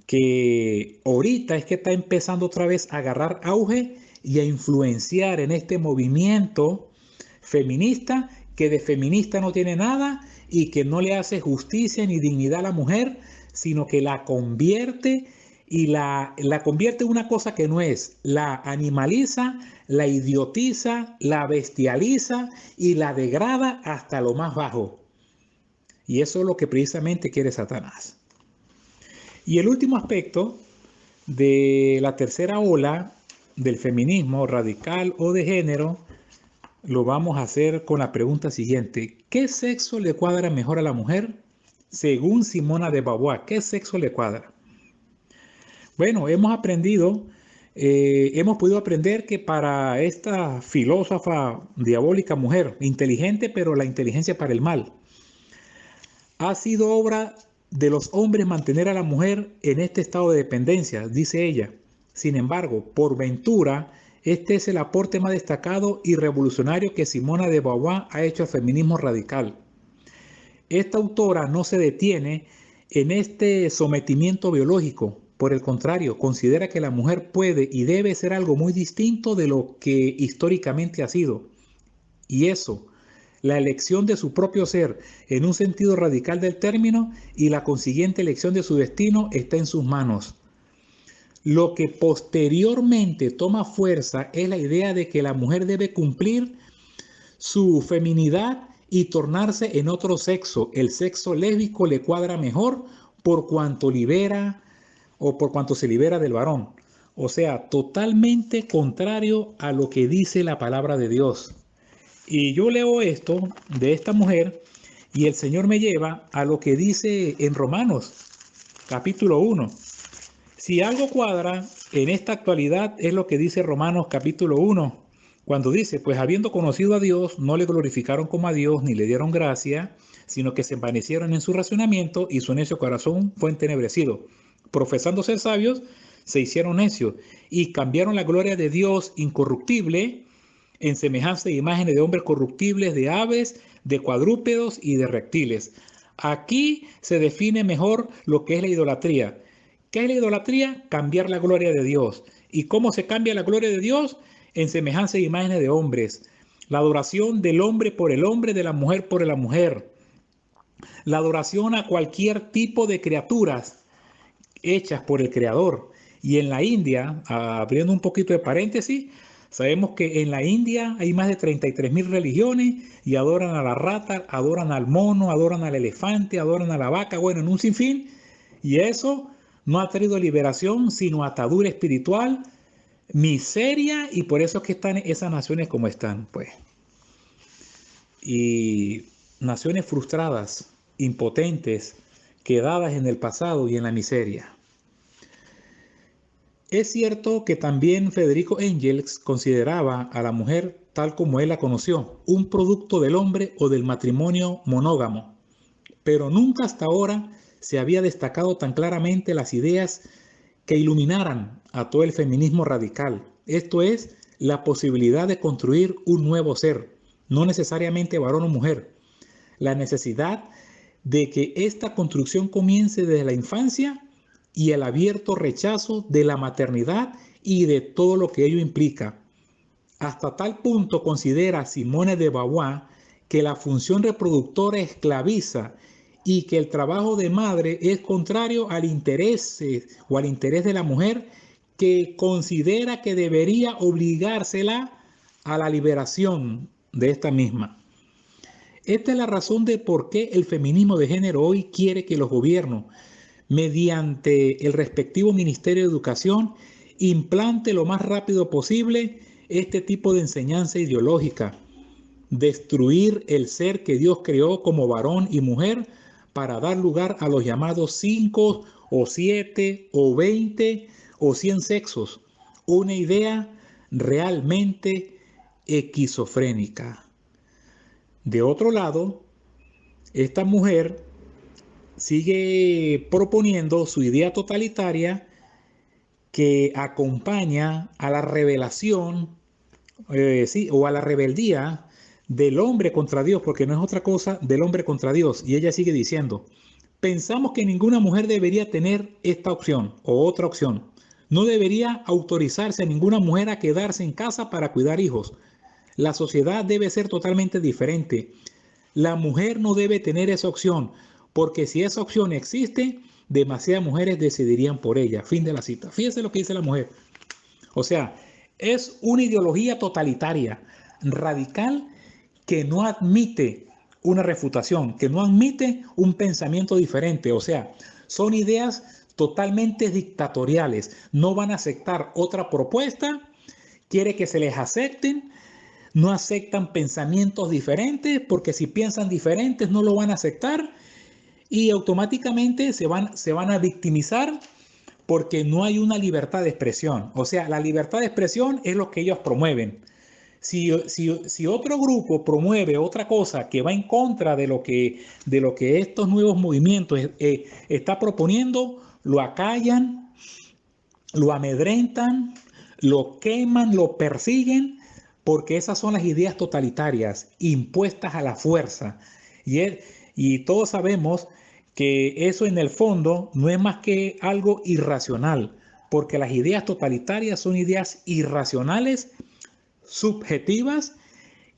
Speaker 1: que ahorita es que está empezando otra vez a agarrar auge y a influenciar en este movimiento feminista, que de feminista no tiene nada y que no le hace justicia ni dignidad a la mujer, sino que la convierte y la convierte en una cosa que no es, la animaliza, la idiotiza, la bestializa y la degrada hasta lo más bajo. Y eso es lo que precisamente quiere Satanás. Y el último aspecto de la tercera ola del feminismo radical o de género lo vamos a hacer con la pregunta siguiente: ¿qué sexo le cuadra mejor a la mujer? Según Simone de Beauvoir, ¿qué sexo le cuadra? Bueno, hemos podido aprender que para esta filósofa diabólica mujer, inteligente, pero la inteligencia para el mal, ha sido obra de los hombres mantener a la mujer en este estado de dependencia, dice ella. Sin embargo, por ventura, este es el aporte más destacado y revolucionario que Simone de Beauvoir ha hecho al feminismo radical. Esta autora no se detiene en este sometimiento biológico, Por el contrario, considera que la mujer puede y debe ser algo muy distinto de lo que históricamente ha sido. Y eso, la elección de su propio ser en un sentido radical del término y la consiguiente elección de su destino está en sus manos. Lo que posteriormente toma fuerza es la idea de que la mujer debe cumplir su feminidad y tornarse en otro sexo. El sexo lésbico le cuadra mejor por cuanto libera o por cuanto se libera del varón. O sea, totalmente contrario a lo que dice la palabra de Dios. Y yo leo esto de esta mujer y el Señor me lleva a lo que dice en Romanos, capítulo 1. Si algo cuadra en esta actualidad es lo que dice Romanos capítulo 1, cuando dice, pues habiendo conocido a Dios, no le glorificaron como a Dios ni le dieron gracia, sino que se envanecieron en su razonamiento y su necio corazón fue entenebrecido. Profesando ser sabios, se hicieron necios y cambiaron la gloria de Dios incorruptible en semejanza de imágenes de hombres corruptibles, de aves, de cuadrúpedos y de reptiles. Aquí se define mejor lo que es la idolatría. ¿Qué es la idolatría? Cambiar la gloria de Dios. ¿Y cómo se cambia la gloria de Dios? En semejanza de imágenes de hombres. La adoración del hombre por el hombre, de la mujer por la mujer. La adoración a cualquier tipo de criaturas hechas por el Creador. Y en la India, abriendo un poquito de paréntesis, sabemos que en la India hay más de 33,000 religiones y adoran a la rata, adoran al mono, adoran al elefante, adoran a la vaca, bueno, en un sinfín. Y eso no ha traído liberación, sino atadura espiritual, miseria, y por eso es que están esas naciones como están, pues. Y naciones frustradas, impotentes, quedadas en el pasado y en la miseria. Es cierto que también Federico Engels consideraba a la mujer tal como él la conoció, un producto del hombre o del matrimonio monógamo, pero nunca hasta ahora se había destacado tan claramente las ideas que iluminaran a todo el feminismo radical. Esto es, la posibilidad de construir un nuevo ser, no necesariamente varón o mujer. La necesidad de que esta construcción comience desde la infancia y el abierto rechazo de la maternidad y de todo lo que ello implica. Hasta tal punto considera Simone de Beauvoir que la función reproductora esclaviza y que el trabajo de madre es contrario al interés de la mujer, que considera que debería obligársela a la liberación de esta misma. Esta es la razón de por qué el feminismo de género hoy quiere que los gobiernos, mediante el respectivo Ministerio de Educación, implante lo más rápido posible este tipo de enseñanza ideológica. Destruir el ser que Dios creó como varón y mujer para dar lugar a los llamados 5 o 7 o 20 o 100 sexos. Una idea realmente esquizofrénica. De otro lado, esta mujer sigue proponiendo su idea totalitaria que acompaña a la revelación, o a la rebeldía del hombre contra Dios, porque no es otra cosa del hombre contra Dios. Y ella sigue diciendo, pensamos que ninguna mujer debería tener esta opción o otra opción. No debería autorizarse a ninguna mujer a quedarse en casa para cuidar hijos. La sociedad debe ser totalmente diferente. La mujer no debe tener esa opción, porque si esa opción existe, demasiadas mujeres decidirían por ella. Fin de la cita. Fíjese lo que dice la mujer. O sea, es una ideología totalitaria, radical, que no admite una refutación, que no admite un pensamiento diferente. O sea, son ideas totalmente dictatoriales. No van a aceptar otra propuesta, quiere que se les acepten. No aceptan pensamientos diferentes, porque si piensan diferentes no lo van a aceptar y automáticamente se van a victimizar porque no hay una libertad de expresión. O sea, la libertad de expresión es lo que ellos promueven. Si otro grupo promueve otra cosa que va en contra de lo que estos nuevos movimientos está proponiendo, lo acallan, lo amedrentan, lo queman, lo persiguen, porque esas son las ideas totalitarias impuestas a la fuerza. Y todos sabemos que eso en el fondo no es más que algo irracional, porque las ideas totalitarias son ideas irracionales, subjetivas,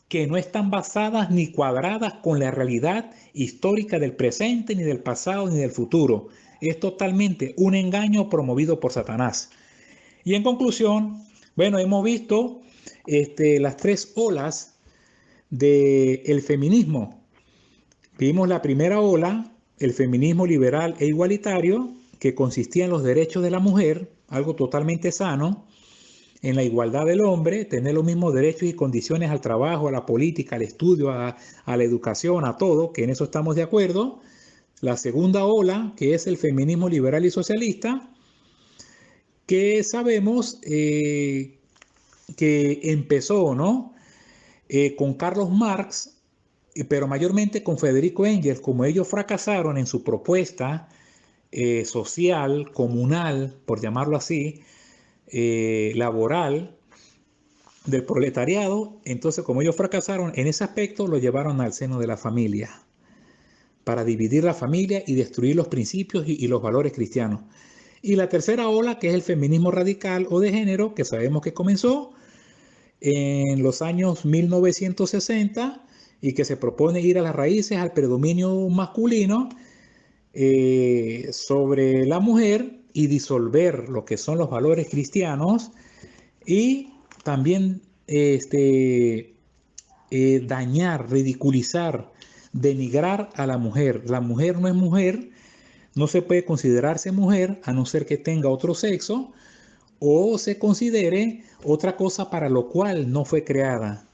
Speaker 1: que no están basadas ni cuadradas con la realidad histórica del presente, ni del pasado, ni del futuro. Es totalmente un engaño promovido por Satanás. Y en conclusión, bueno, hemos visto las tres olas del feminismo. Vimos la primera ola, el feminismo liberal e igualitario, que consistía en los derechos de la mujer, algo totalmente sano, en la igualdad del hombre, tener los mismos derechos y condiciones al trabajo, a la política, al estudio, a la educación, a todo, que en eso estamos de acuerdo. La segunda ola, que es el feminismo liberal y socialista, que sabemos que empezó, ¿no? Con Carlos Marx, pero mayormente con Federico Engels, como ellos fracasaron en su propuesta social, comunal, por llamarlo así, laboral, del proletariado, entonces como ellos fracasaron en ese aspecto, lo llevaron al seno de la familia, para dividir la familia y destruir los principios y los valores cristianos. Y la tercera ola, que es el feminismo radical o de género, que sabemos que comenzó en los años 1960 y que se propone ir a las raíces, al predominio masculino sobre la mujer y disolver lo que son los valores cristianos y también dañar, ridiculizar, denigrar a la mujer. La mujer no es mujer, no se puede considerarse mujer a no ser que tenga otro sexo o se considere otra cosa para lo cual no fue creada,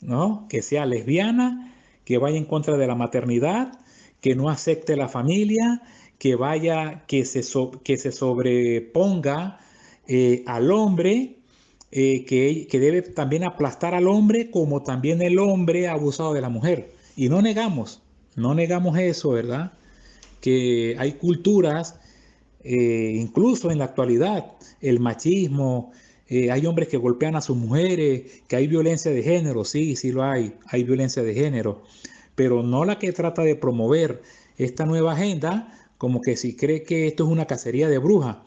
Speaker 1: ¿no? Que sea lesbiana, que vaya en contra de la maternidad, que no acepte la familia, que vaya, que se sobreponga al hombre, que debe también aplastar al hombre como también el hombre ha abusado de la mujer. Y no negamos eso, ¿verdad? Que hay culturas, incluso en la actualidad, el machismo, hay hombres que golpean a sus mujeres, que hay violencia de género, sí, sí lo hay violencia de género, pero no la que trata de promover esta nueva agenda, como que si cree que esto es una cacería de brujas,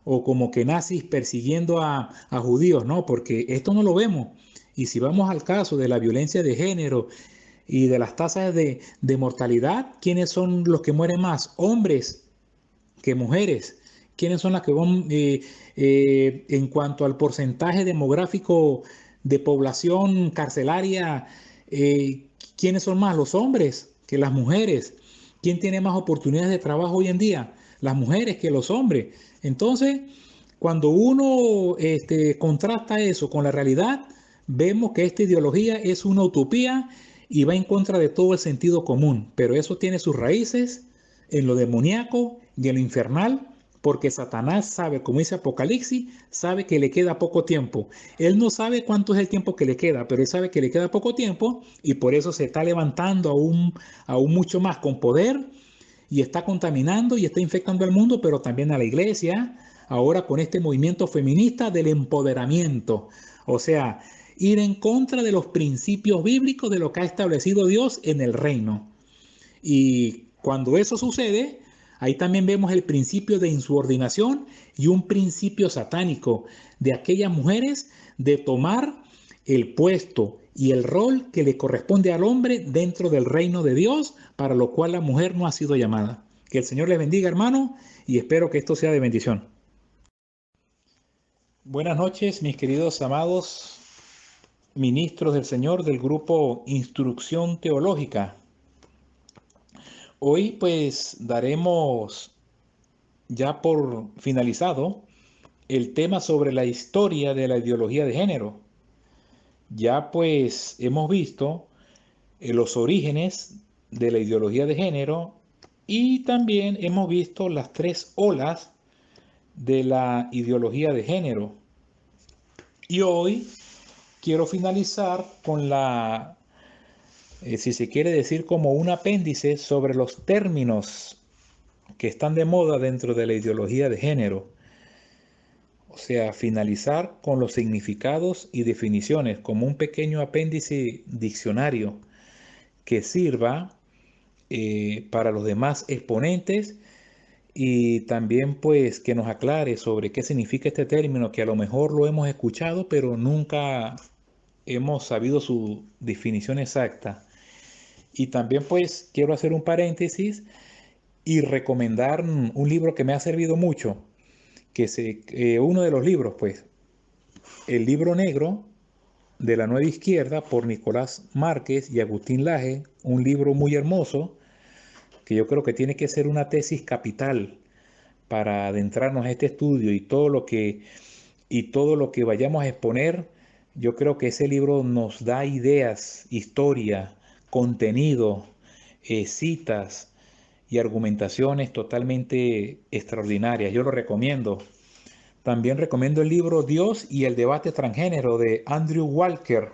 Speaker 1: o como que nazis persiguiendo a judíos, no, porque esto no lo vemos. Y si vamos al caso de la violencia de género y de las tasas de mortalidad, ¿quiénes son los que mueren más? Hombres que mujeres. ¿Quiénes son las que van en cuanto al porcentaje demográfico de población carcelaria? ¿Quiénes son más los hombres que las mujeres? ¿Quién tiene más oportunidades de trabajo hoy en día? Las mujeres que los hombres. Entonces, cuando uno contrasta eso con la realidad, vemos que esta ideología es una utopía y va en contra de todo el sentido común, pero eso tiene sus raíces en lo demoníaco y en lo infernal, porque Satanás sabe, como dice Apocalipsis, sabe que le queda poco tiempo. Él no sabe cuánto es el tiempo que le queda, pero él sabe que le queda poco tiempo y por eso se está levantando aún mucho más con poder y está contaminando y está infectando al mundo, pero también a la iglesia, ahora con este movimiento feminista del empoderamiento. O sea, ir en contra de los principios bíblicos de lo que ha establecido Dios en el reino. Y cuando eso sucede, ahí también vemos el principio de insubordinación y un principio satánico de aquellas mujeres de tomar el puesto y el rol que le corresponde al hombre dentro del reino de Dios, para lo cual la mujer no ha sido llamada. Que el Señor les bendiga, hermano, y espero que esto sea de bendición. Buenas noches, mis queridos amados ministros del Señor del grupo Instrucción Teológica. Hoy pues daremos ya por finalizado el tema sobre la historia de la ideología de género. Ya pues hemos visto los orígenes de la ideología de género y también hemos visto las tres olas de la ideología de género. Y hoy quiero finalizar con si se quiere decir, como un apéndice sobre los términos que están de moda dentro de la ideología de género. O sea, finalizar con los significados y definiciones como un pequeño apéndice diccionario que sirva para los demás exponentes y también pues que nos aclare sobre qué significa este término que a lo mejor lo hemos escuchado pero nunca hemos sabido su definición exacta. Y también pues quiero hacer un paréntesis y recomendar un libro que me ha servido mucho, uno de los libros pues, El Libro Negro de la Nueva Izquierda por Nicolás Márquez y Agustín Laje, un libro muy hermoso que yo creo que tiene que ser una tesis capital para adentrarnos a este estudio y todo lo que vayamos a exponer. Yo creo que ese libro nos da ideas, historia, contenido, citas y argumentaciones totalmente extraordinarias. Yo lo recomiendo. También recomiendo el libro Dios y el debate transgénero de Andrew Walker.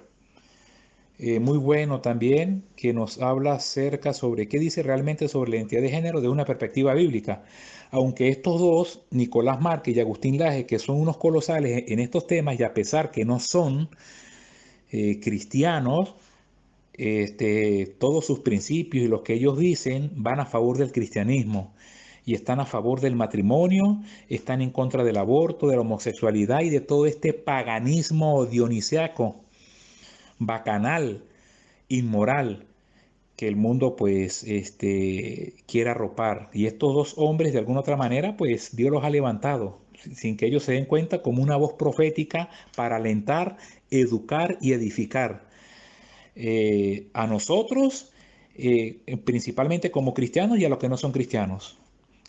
Speaker 1: Muy bueno también, que nos habla acerca sobre qué dice realmente sobre la identidad de género de una perspectiva bíblica. Aunque estos dos, Nicolás Márquez y Agustín Laje, que son unos colosales en estos temas y a pesar que no son cristianos, todos sus principios y lo que ellos dicen van a favor del cristianismo y están a favor del matrimonio, están en contra del aborto, de la homosexualidad y de todo este paganismo dionisiaco, bacanal, inmoral que el mundo pues quiere arropar. Y estos dos hombres de alguna otra manera pues Dios los ha levantado sin que ellos se den cuenta como una voz profética para alentar, educar y edificar a nosotros, principalmente como cristianos y a los que no son cristianos.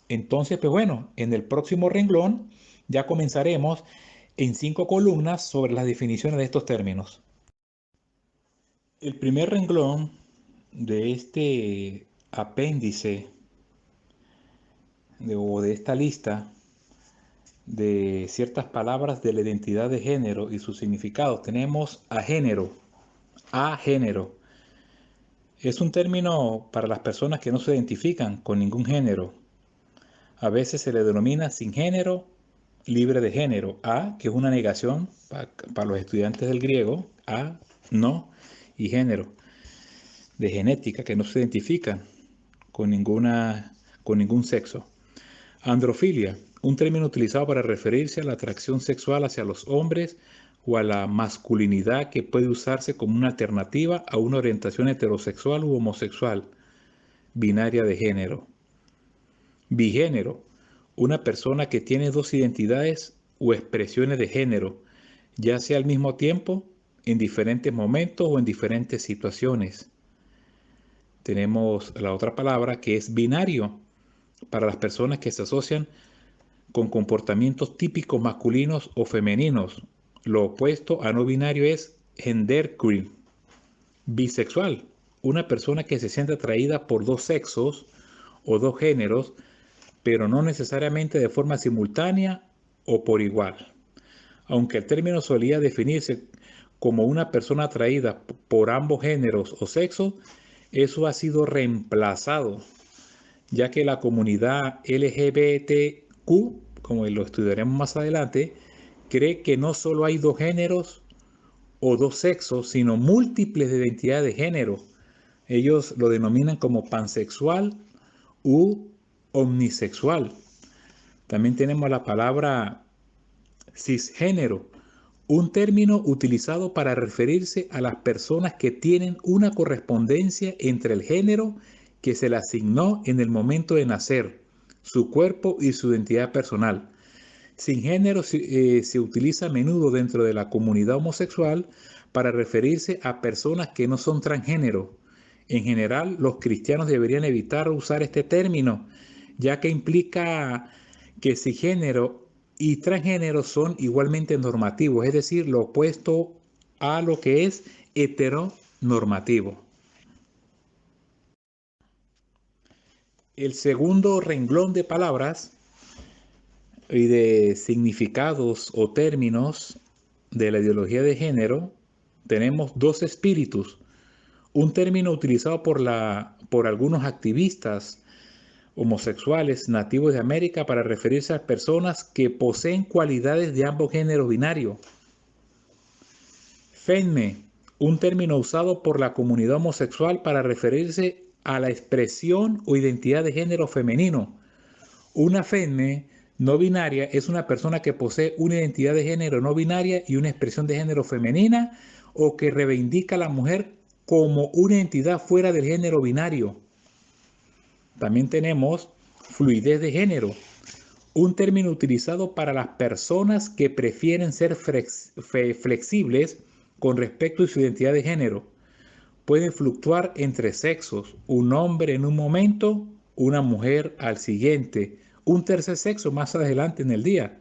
Speaker 1: Entonces, pues bueno, en el próximo renglón ya comenzaremos en 5 columnas sobre las definiciones de estos términos. El primer renglón de este apéndice o de esta lista de ciertas palabras de la identidad de género y sus significados tenemos a género. A género. Es un término para las personas que no se identifican con ningún género. A veces se le denomina sin género, libre de género. A, que es una negación para los estudiantes del griego. A, no, y género, de genética, que no se identifican con ningún sexo. Androfilia, un término utilizado para referirse a la atracción sexual hacia los hombres o a la masculinidad que puede usarse como una alternativa a una orientación heterosexual u homosexual, binaria de género. Bigénero, una persona que tiene dos identidades o expresiones de género, ya sea al mismo tiempo, en diferentes momentos o en diferentes situaciones. Tenemos la otra palabra que es binario, para las personas que se asocian con comportamientos típicos masculinos o femeninos. Lo opuesto a no binario es genderqueer. Bisexual, una persona que se siente atraída por dos sexos o dos géneros, pero no necesariamente de forma simultánea o por igual. Aunque el término solía definirse como una persona atraída por ambos géneros o sexos, eso ha sido reemplazado, ya que la comunidad LGBTQ, como lo estudiaremos más adelante, cree que no solo hay dos géneros o dos sexos, sino múltiples de identidades de género. Ellos lo denominan como pansexual u omnisexual. También tenemos la palabra cisgénero, un término utilizado para referirse a las personas que tienen una correspondencia entre el género que se le asignó en el momento de nacer, su cuerpo y su identidad personal. Cisgénero se utiliza a menudo dentro de la comunidad homosexual para referirse a personas que no son transgénero. En general, los cristianos deberían evitar usar este término, ya que implica que cisgénero y transgénero son igualmente normativos, es decir, lo opuesto a lo que es heteronormativo. El segundo renglón de palabras y de significados o términos de la ideología de género, tenemos dos espíritus, un término utilizado por algunos activistas homosexuales nativos de América para referirse a personas que poseen cualidades de ambos géneros binarios. Femme, un término usado por la comunidad homosexual para referirse a la expresión o identidad de género femenino. Una femme no binaria es una persona que posee una identidad de género no binaria y una expresión de género femenina, o que reivindica a la mujer como una entidad fuera del género binario. También tenemos fluidez de género, un término utilizado para las personas que prefieren ser flexibles con respecto a su identidad de género. Pueden fluctuar entre sexos, un hombre en un momento, una mujer al siguiente, un tercer sexo más adelante en el día,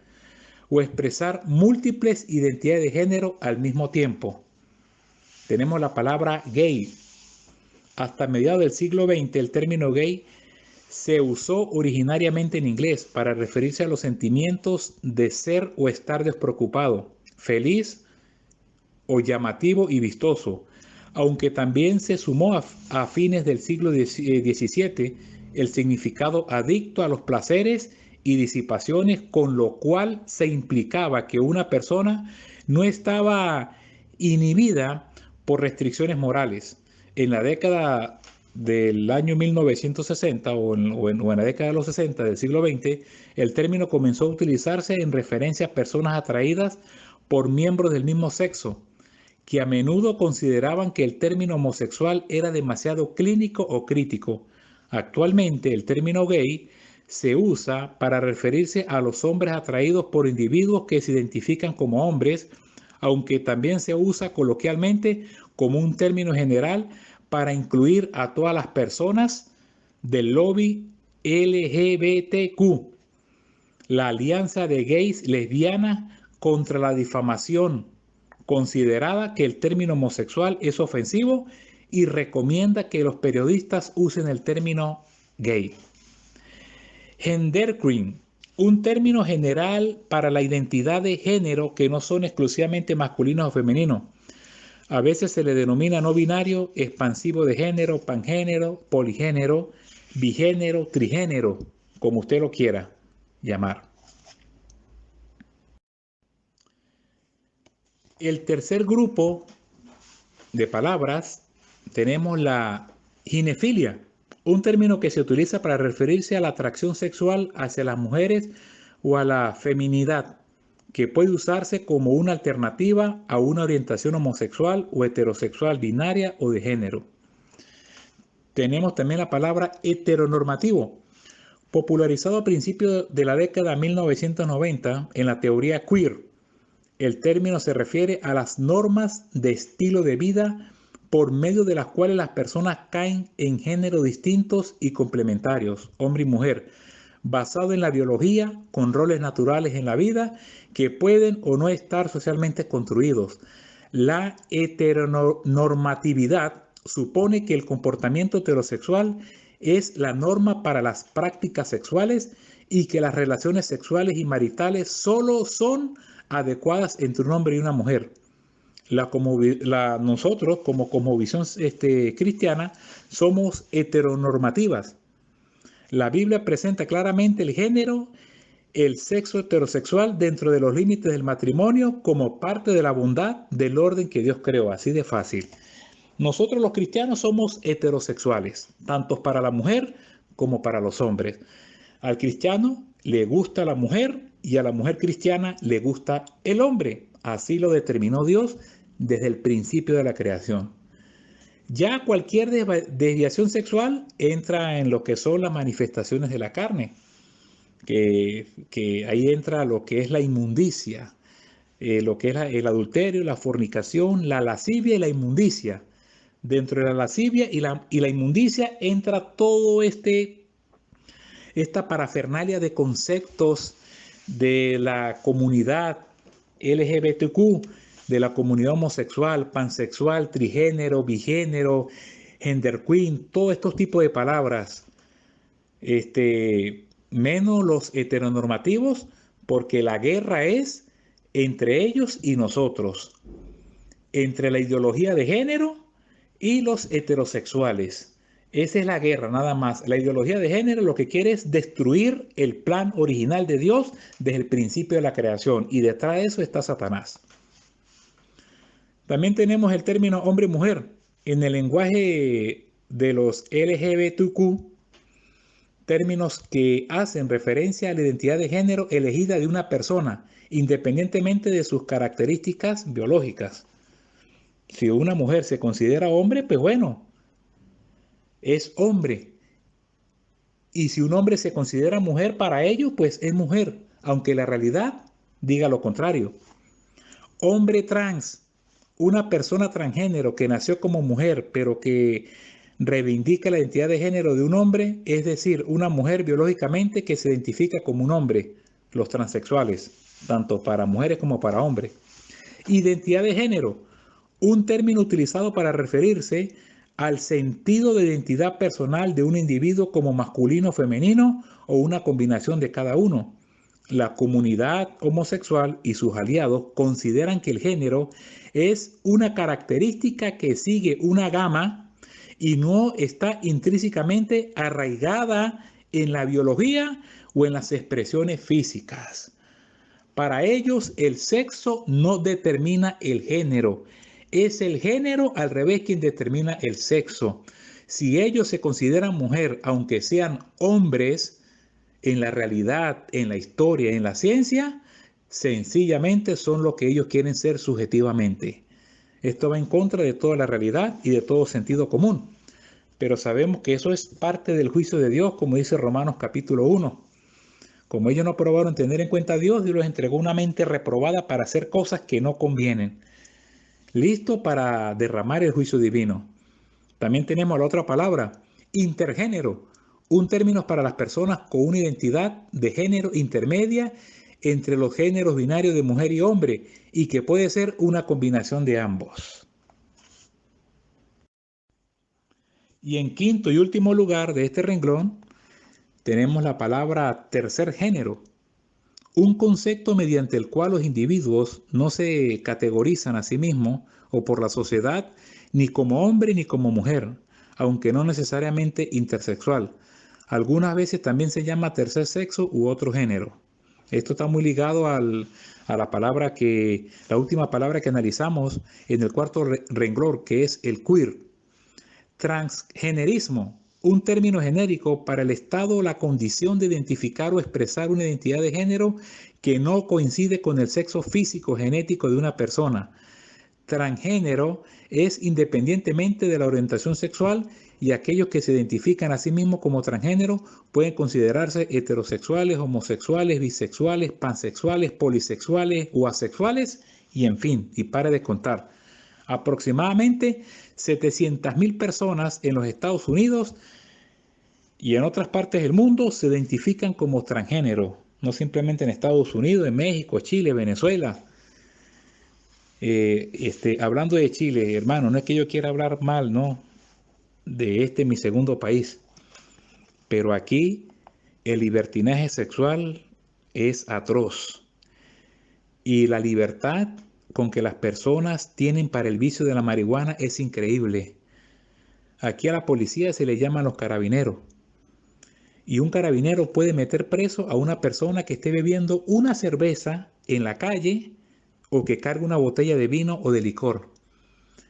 Speaker 1: o expresar múltiples identidades de género al mismo tiempo. Tenemos la palabra gay. Hasta mediados del siglo XX, el término gay se usó originariamente en inglés para referirse a los sentimientos de ser o estar despreocupado, feliz o llamativo y vistoso, aunque también se sumó a fines del siglo XVII el significado adicto a los placeres y disipaciones, con lo cual se implicaba que una persona no estaba inhibida por restricciones morales. En la década del año 1960 o en la década de los 60 del siglo XX, el término comenzó a utilizarse en referencia a personas atraídas por miembros del mismo sexo, que a menudo consideraban que el término homosexual era demasiado clínico o crítico. Actualmente, el término gay se usa para referirse a los hombres atraídos por individuos que se identifican como hombres, aunque también se usa coloquialmente como un término general para incluir a todas las personas del lobby LGBTQ, la Alianza de Gays Lesbianas contra la Difamación, considerada que el término homosexual es ofensivo y recomienda que los periodistas usen el término gay. Genderqueer, un término general para la identidad de género que no son exclusivamente masculinos o femeninos. A veces se le denomina no binario, expansivo de género, pangénero, poligénero, bigénero, trigénero, como usted lo quiera llamar. El tercer grupo de palabras tenemos la ginefilia, un término que se utiliza para referirse a la atracción sexual hacia las mujeres o a la feminidad, que puede usarse como una alternativa a una orientación homosexual o heterosexual binaria o de género. Tenemos también la palabra heteronormativo, popularizado a principios de la década de 1990 en la teoría queer. El término se refiere a las normas de estilo de vida por medio de las cuales las personas caen en géneros distintos y complementarios, hombre y mujer, basado en la biología, con roles naturales en la vida que pueden o no estar socialmente construidos. La heteronormatividad supone que el comportamiento heterosexual es la norma para las prácticas sexuales y que las relaciones sexuales y maritales solo son adecuadas entre un hombre y una mujer. Nosotros, como visión cristiana, somos heteronormativas. La Biblia presenta claramente el género, el sexo heterosexual dentro de los límites del matrimonio como parte de la bondad del orden que Dios creó, así de fácil. Nosotros los cristianos somos heterosexuales, tanto para la mujer como para los hombres. Al cristiano le gusta la mujer y a la mujer cristiana le gusta el hombre. Así lo determinó Dios desde el principio de la creación. Ya cualquier desviación sexual entra en lo que son las manifestaciones de la carne, que ahí entra lo que es la inmundicia, lo que es el adulterio, la fornicación, la lascivia y la inmundicia. Dentro de la lascivia y la inmundicia entra todo esta parafernalia de conceptos de la comunidad LGBTQ, de la comunidad homosexual, pansexual, trigénero, bigénero, genderqueer, todos estos tipos de palabras, menos los heteronormativos, porque la guerra es entre ellos y nosotros, entre la ideología de género y los heterosexuales. Esa es la guerra, nada más. La ideología de género lo que quiere es destruir el plan original de Dios desde el principio de la creación. Y detrás de eso está Satanás. También tenemos el término hombre y mujer. En el lenguaje de los LGBTQ, términos que hacen referencia a la identidad de género elegida de una persona, independientemente de sus características biológicas. Si una mujer se considera hombre, pues bueno, es hombre. Y si un hombre se considera mujer para ellos, pues es mujer, aunque la realidad diga lo contrario. Hombre trans, una persona transgénero que nació como mujer, pero que reivindica la identidad de género de un hombre, es decir, una mujer biológicamente que se identifica como un hombre, los transexuales, tanto para mujeres como para hombres. Identidad de género, un término utilizado para referirse al sentido de identidad personal de un individuo como masculino o femenino o una combinación de cada uno. La comunidad homosexual y sus aliados consideran que el género es una característica que sigue una gama y no está intrínsecamente arraigada en la biología o en las expresiones físicas. Para ellos, el sexo no determina el género. Es el género al revés quien determina el sexo. Si ellos se consideran mujer, aunque sean hombres, en la realidad, en la historia, en la ciencia, sencillamente son lo que ellos quieren ser subjetivamente. Esto va en contra de toda la realidad y de todo sentido común. Pero sabemos que eso es parte del juicio de Dios, como dice Romanos capítulo 1. Como ellos no aprobaron tener en cuenta a Dios, Dios los entregó una mente reprobada para hacer cosas que no convienen. Listo para derramar el juicio divino. También tenemos la otra palabra, intergénero, un término para las personas con una identidad de género intermedia entre los géneros binarios de mujer y hombre y que puede ser una combinación de ambos. Y en quinto y último lugar de este renglón tenemos la palabra tercer género, un concepto mediante el cual los individuos no se categorizan a sí mismos o por la sociedad ni como hombre ni como mujer, aunque no necesariamente intersexual. Algunas veces también se llama tercer sexo u otro género. Esto está muy ligado a la última palabra que analizamos en el cuarto renglón, que es el queer. Transgenerismo, un término genérico para el estado o la condición de identificar o expresar una identidad de género que no coincide con el sexo físico genético de una persona. Transgénero es independientemente de la orientación sexual y aquellos que se identifican a sí mismos como transgénero pueden considerarse heterosexuales, homosexuales, bisexuales, pansexuales, polisexuales o asexuales y en fin, y pare de contar. Aproximadamente 700.000 personas en los Estados Unidos y en otras partes del mundo se identifican como transgénero, no simplemente en Estados Unidos, en México, Chile, Venezuela. Hablando de Chile, hermano, no es que yo quiera hablar mal, ¿no? De mi segundo país, pero aquí el libertinaje sexual es atroz y la libertad con que las personas tienen para el vicio de la marihuana es increíble. Aquí a la policía se le llaman los carabineros. Y un carabinero puede meter preso a una persona que esté bebiendo una cerveza en la calle o que cargue una botella de vino o de licor.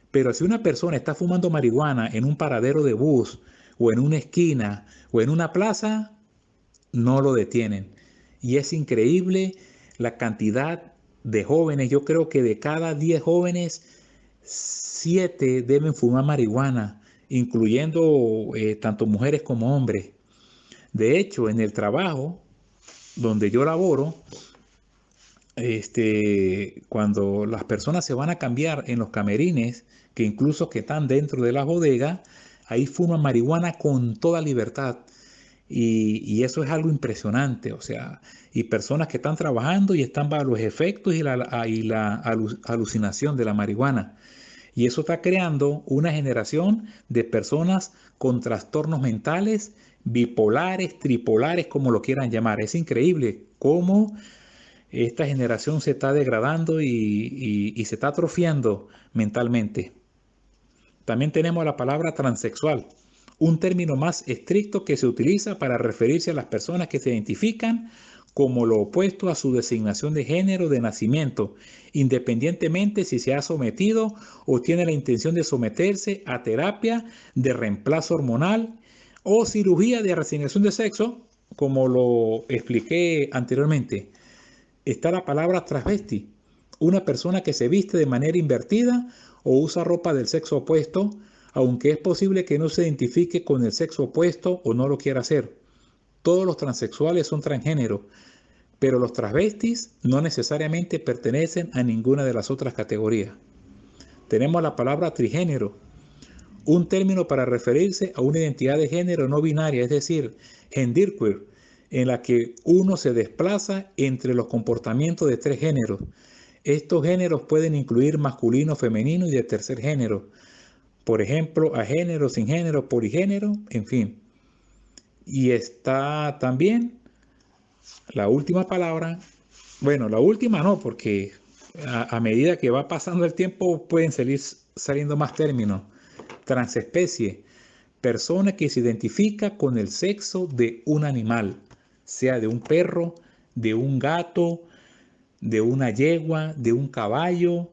Speaker 1: Pero si una persona está fumando marihuana en un paradero de bus o en una esquina o en una plaza, no lo detienen. Y es increíble la cantidad de jóvenes. Yo creo que de cada 10 jóvenes, 7 deben fumar marihuana, incluyendo tanto mujeres como hombres. De hecho, en el trabajo donde yo laboro, cuando las personas se van a cambiar en los camerines, que incluso que están dentro de la bodega, ahí fuman marihuana con toda libertad. Y eso es algo impresionante, o sea, y personas que están trabajando y están bajo los efectos y la alucinación de la marihuana. Y eso está creando una generación de personas con trastornos mentales, bipolares, tripolares, como lo quieran llamar. Es increíble cómo esta generación se está degradando y se está atrofiando mentalmente. También tenemos la palabra transexual, un término más estricto que se utiliza para referirse a las personas que se identifican como lo opuesto a su designación de género de nacimiento, independientemente si se ha sometido o tiene la intención de someterse a terapia de reemplazo hormonal o cirugía de reasignación de sexo, como lo expliqué anteriormente. Está la palabra transvesti, una persona que se viste de manera invertida o usa ropa del sexo opuesto, aunque es posible que no se identifique con el sexo opuesto o no lo quiera hacer. Todos los transexuales son transgénero, pero los transvestis no necesariamente pertenecen a ninguna de las otras categorías. Tenemos la palabra trigénero, un término para referirse a una identidad de género no binaria, es decir, genderqueer, en la que uno se desplaza entre los comportamientos de tres géneros. Estos géneros pueden incluir masculino, femenino y de tercer género. Por ejemplo, agénero, sin género, poligénero, en fin. Y está también la última palabra. Bueno, la última no, porque a medida que va pasando el tiempo pueden salir saliendo más términos. Transespecie, persona que se identifica con el sexo de un animal, sea de un perro, de un gato, de una yegua, de un caballo.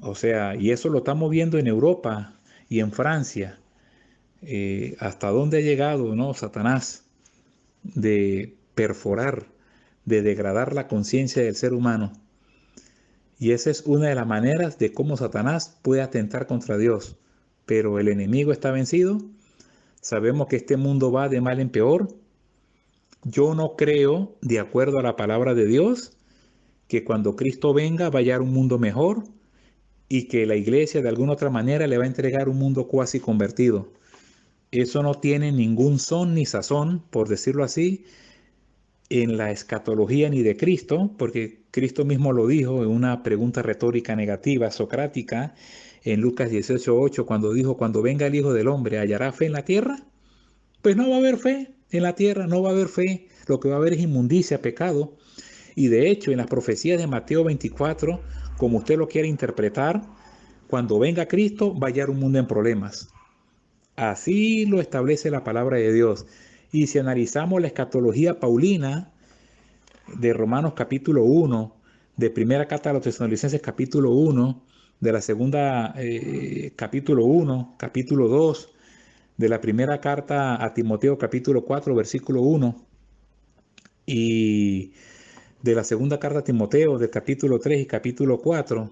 Speaker 1: O sea, y eso lo estamos viendo en Europa y en Francia. Hasta dónde ha llegado, ¿no? Satanás, de perforar, de degradar la conciencia del ser humano. Y esa es una de las maneras de cómo Satanás puede atentar contra Dios. Pero el enemigo está vencido. Sabemos que este mundo va de mal en peor. Yo no creo, de acuerdo a la palabra de Dios, que cuando Cristo venga va a hallar un mundo mejor y que la iglesia de alguna otra manera le va a entregar un mundo cuasi convertido. Eso no tiene ningún son ni sazón, por decirlo así, en la escatología ni de Cristo, porque Cristo mismo lo dijo en una pregunta retórica negativa, socrática, en Lucas 18:8, cuando dijo, cuando venga el Hijo del Hombre, ¿hallará fe en la tierra? Pues no va a haber fe en la tierra, no va a haber fe, lo que va a haber es inmundicia, pecado. Y de hecho, en las profecías de Mateo 24, como usted lo quiere interpretar, cuando venga Cristo va a hallar un mundo en problemas. Así lo establece la palabra de Dios. Y si analizamos la escatología paulina de Romanos capítulo 1, de primera carta a los Tesalonicenses capítulo 1, de la segunda capítulo 1, capítulo 2, de la primera carta a Timoteo capítulo 4, versículo 1, y de la segunda carta a Timoteo del capítulo 3 y capítulo 4,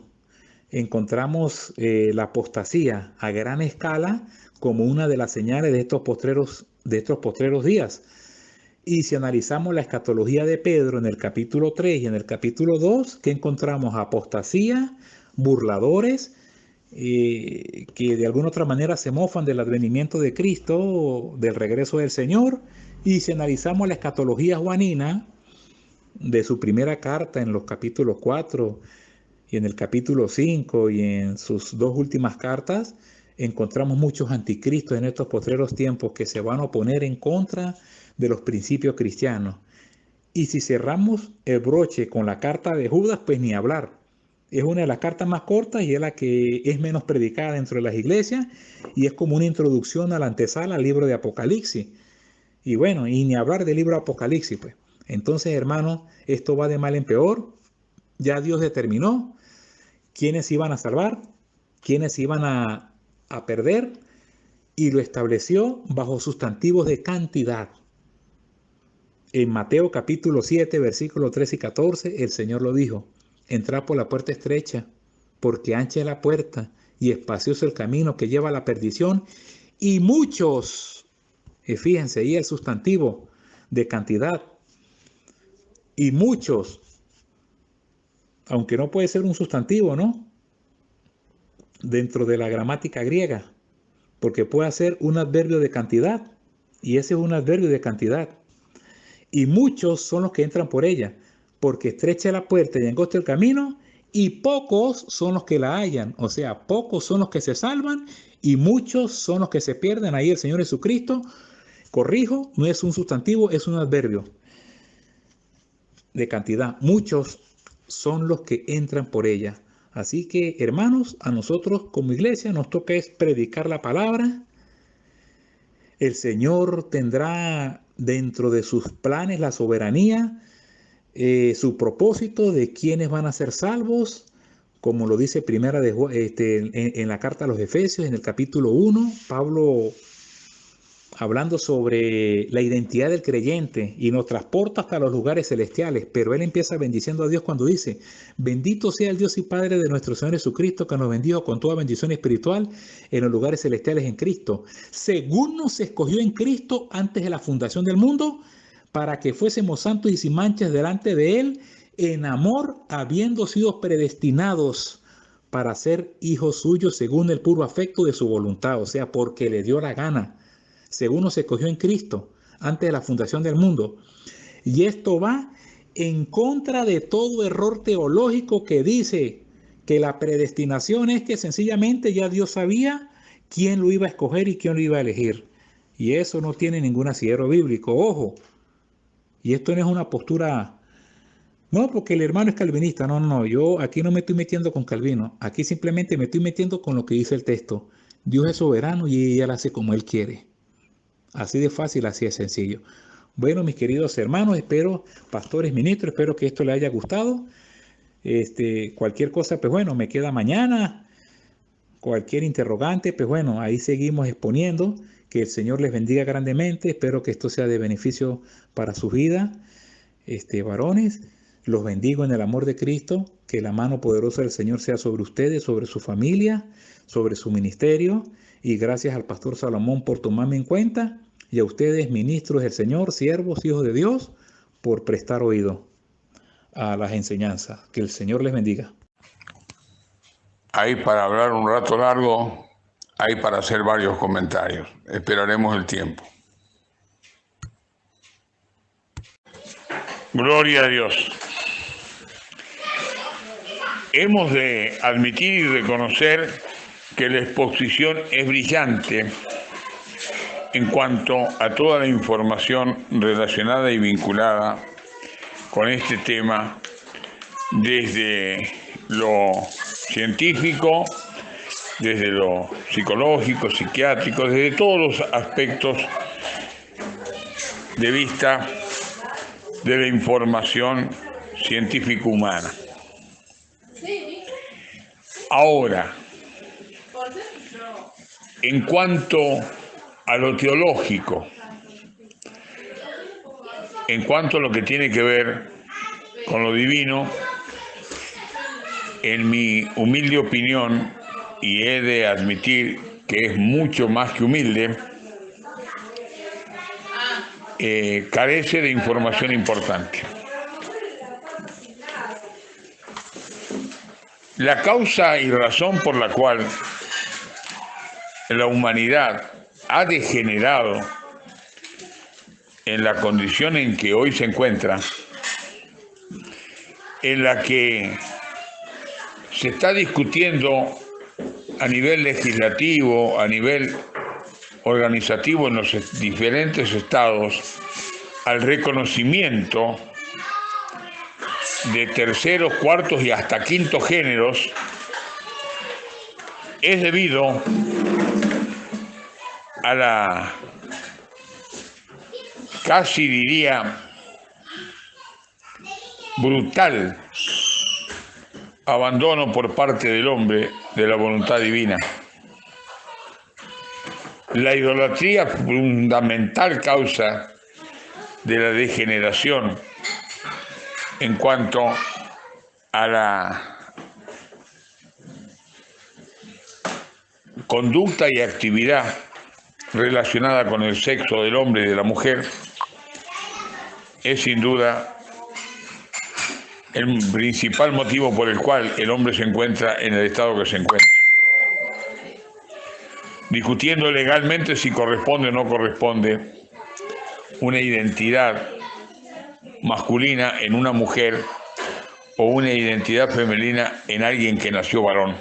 Speaker 1: encontramos la apostasía a gran escala como una de las señales de estos postreros días. Y si analizamos la escatología de Pedro en el capítulo 3 y en el capítulo 2, ¿qué encontramos? Apostasía, burladores, que de alguna otra manera se mofan del advenimiento de Cristo, del regreso del Señor. Y si analizamos la escatología juanina de su primera carta en los capítulos 4 y en el capítulo 5 y en sus dos últimas cartas, encontramos muchos anticristos en estos postreros tiempos que se van a oponer en contra de los principios cristianos. Y si cerramos el broche con la carta de Judas, pues ni hablar. Es una de las cartas más cortas y es la que es menos predicada dentro de las iglesias y es como una introducción a la antesala al libro de Apocalipsis. Y bueno, y ni hablar del libro de Apocalipsis, pues. Entonces, hermanos, esto va de mal en peor. Ya Dios determinó quiénes iban a salvar, quiénes iban a perder, y lo estableció bajo sustantivos de cantidad. En Mateo capítulo 7, versículos 13 y 14, el Señor lo dijo, entrad por la puerta estrecha, porque ancha es la puerta y espacioso el camino que lleva a la perdición, y muchos, fíjense ahí el sustantivo de cantidad, y muchos, aunque no puede ser un sustantivo, ¿no? Dentro de la gramática griega, porque puede ser un adverbio de cantidad, y ese es un adverbio de cantidad. Y muchos son los que entran por ella, porque estrecha la puerta y angosto el camino, y pocos son los que la hallan. O sea, pocos son los que se salvan, y muchos son los que se pierden. Ahí el Señor Jesucristo, corrijo, no es un sustantivo, es un adverbio de cantidad. Muchos son los que entran por ella. Así que, hermanos, a nosotros como iglesia nos toca es predicar la palabra. El Señor tendrá dentro de sus planes la soberanía su propósito de quiénes van a ser salvos, como lo dice primera en la carta a los Efesios, en el capítulo 1, Pablo hablando sobre la identidad del creyente y nos transporta hasta los lugares celestiales, pero él empieza bendiciendo a Dios cuando dice: bendito sea el Dios y Padre de nuestro Señor Jesucristo, que nos bendijo con toda bendición espiritual en los lugares celestiales en Cristo, según nos escogió en Cristo antes de la fundación del mundo, para que fuésemos santos y sin manchas delante de Él, en amor, habiendo sido predestinados para ser hijos suyos según el puro afecto de su voluntad, o sea, porque le dio la gana, según nos escogió en Cristo antes de la fundación del mundo. Y esto va en contra de todo error teológico que dice que la predestinación es que sencillamente ya Dios sabía quién lo iba a escoger y quién lo iba a elegir. Y eso no tiene ningún asidero bíblico, ojo. Y esto no es una postura, no, porque el hermano es calvinista, no, yo aquí no me estoy metiendo con Calvino, aquí simplemente me estoy metiendo con lo que dice el texto. Dios es soberano y Él hace como Él quiere. Así de fácil, así de sencillo. Bueno, mis queridos hermanos, espero, pastores, ministros, espero que esto les haya gustado. Cualquier cosa, pues bueno, me queda mañana. Cualquier interrogante, pues bueno, ahí seguimos exponiendo. Que el Señor les bendiga grandemente. Espero que esto sea de beneficio para su vida. Varones, los bendigo en el amor de Cristo. Que la mano poderosa del Señor sea sobre ustedes, sobre su familia, sobre su ministerio. Y gracias al pastor Salomón por tomarme en cuenta. Y a ustedes, ministros del Señor, siervos, hijos de Dios, por prestar oído a las enseñanzas. Que el Señor les bendiga.
Speaker 2: Hay para hablar un rato largo, hay para hacer varios comentarios. Esperaremos el tiempo. Gloria a Dios. Hemos de admitir y reconocer que la exposición es brillante en cuanto a toda la información relacionada y vinculada con este tema, desde lo científico, desde lo psicológico, psiquiátrico, desde todos los aspectos de vista de la información científico-humana. Ahora, en cuanto a lo teológico, en cuanto a lo que tiene que ver con lo divino, en mi humilde opinión, y he de admitir que es mucho más que humilde, carece de información importante. La causa y razón por la cual la humanidad ha degenerado en la condición en que hoy se encuentra, en la que se está discutiendo a nivel legislativo, a nivel organizativo en los diferentes estados, al reconocimiento de terceros, cuartos y hasta quintos géneros, es debido a la, casi diría, brutal abandono por parte del hombre de la voluntad divina. La idolatría, fundamental causa de la degeneración en cuanto a la conducta y actividad relacionada con el sexo del hombre y de la mujer, es sin duda el principal motivo por el cual el hombre se encuentra en el estado que se encuentra. Discutiendo legalmente si corresponde o no corresponde una identidad masculina en una mujer o una identidad femenina en alguien que nació varón.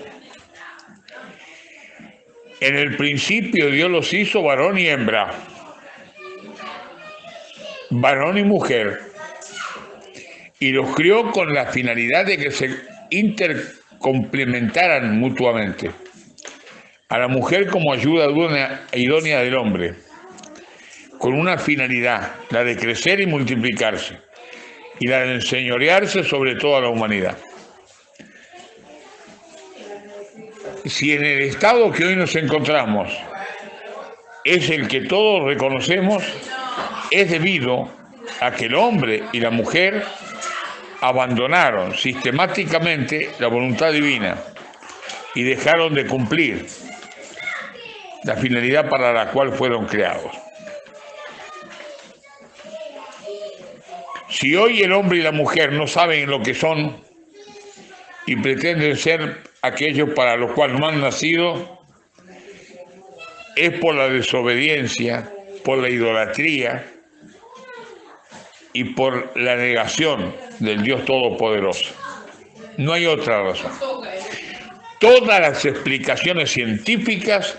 Speaker 2: En el principio Dios los hizo varón y hembra, varón y mujer, y los crió con la finalidad de que se intercomplementaran mutuamente. A la mujer como ayuda idónea del hombre, con una finalidad, la de crecer y multiplicarse. y la de enseñorearse sobre toda la humanidad. Si en el estado que hoy nos encontramos es el que todos reconocemos, es debido a que el hombre y la mujer abandonaron sistemáticamente la voluntad divina y dejaron de cumplir la finalidad para la cual fueron creados. Si hoy el hombre y la mujer no saben lo que son y pretenden ser aquellos para los cuales no han nacido, es por la desobediencia, por la idolatría y por la negación del Dios Todopoderoso. No hay otra razón. Todas las explicaciones científicas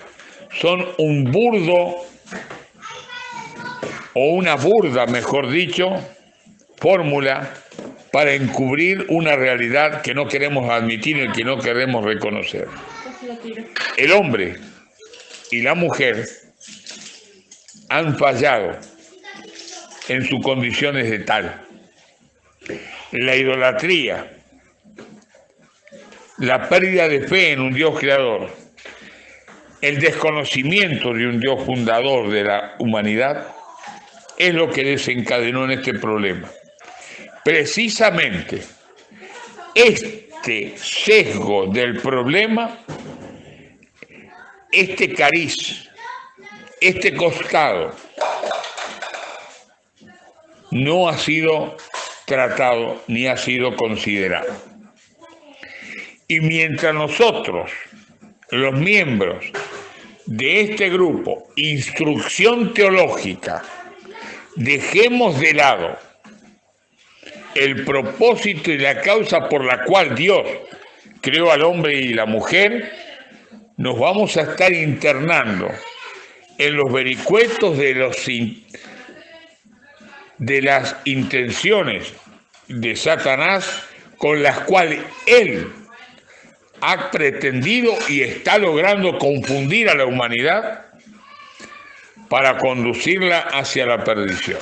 Speaker 2: son un burdo, o una burda, mejor dicho, fórmula para encubrir una realidad que no queremos admitir y que no queremos reconocer. El hombre y la mujer han fallado en sus condiciones de tal. La idolatría, la pérdida de fe en un Dios creador, el desconocimiento de un Dios fundador de la humanidad es lo que desencadenó en este problema. Precisamente este sesgo del problema, este cariz, este costado, no ha sido tratado ni ha sido considerado. Y mientras nosotros, los miembros de este grupo, Instrucción Teológica, dejemos de lado el propósito y la causa por la cual Dios creó al hombre y la mujer, nos vamos a estar internando en los vericuetos de las intenciones de Satanás con las cuales él ha pretendido y está logrando confundir a la humanidad para conducirla hacia la perdición.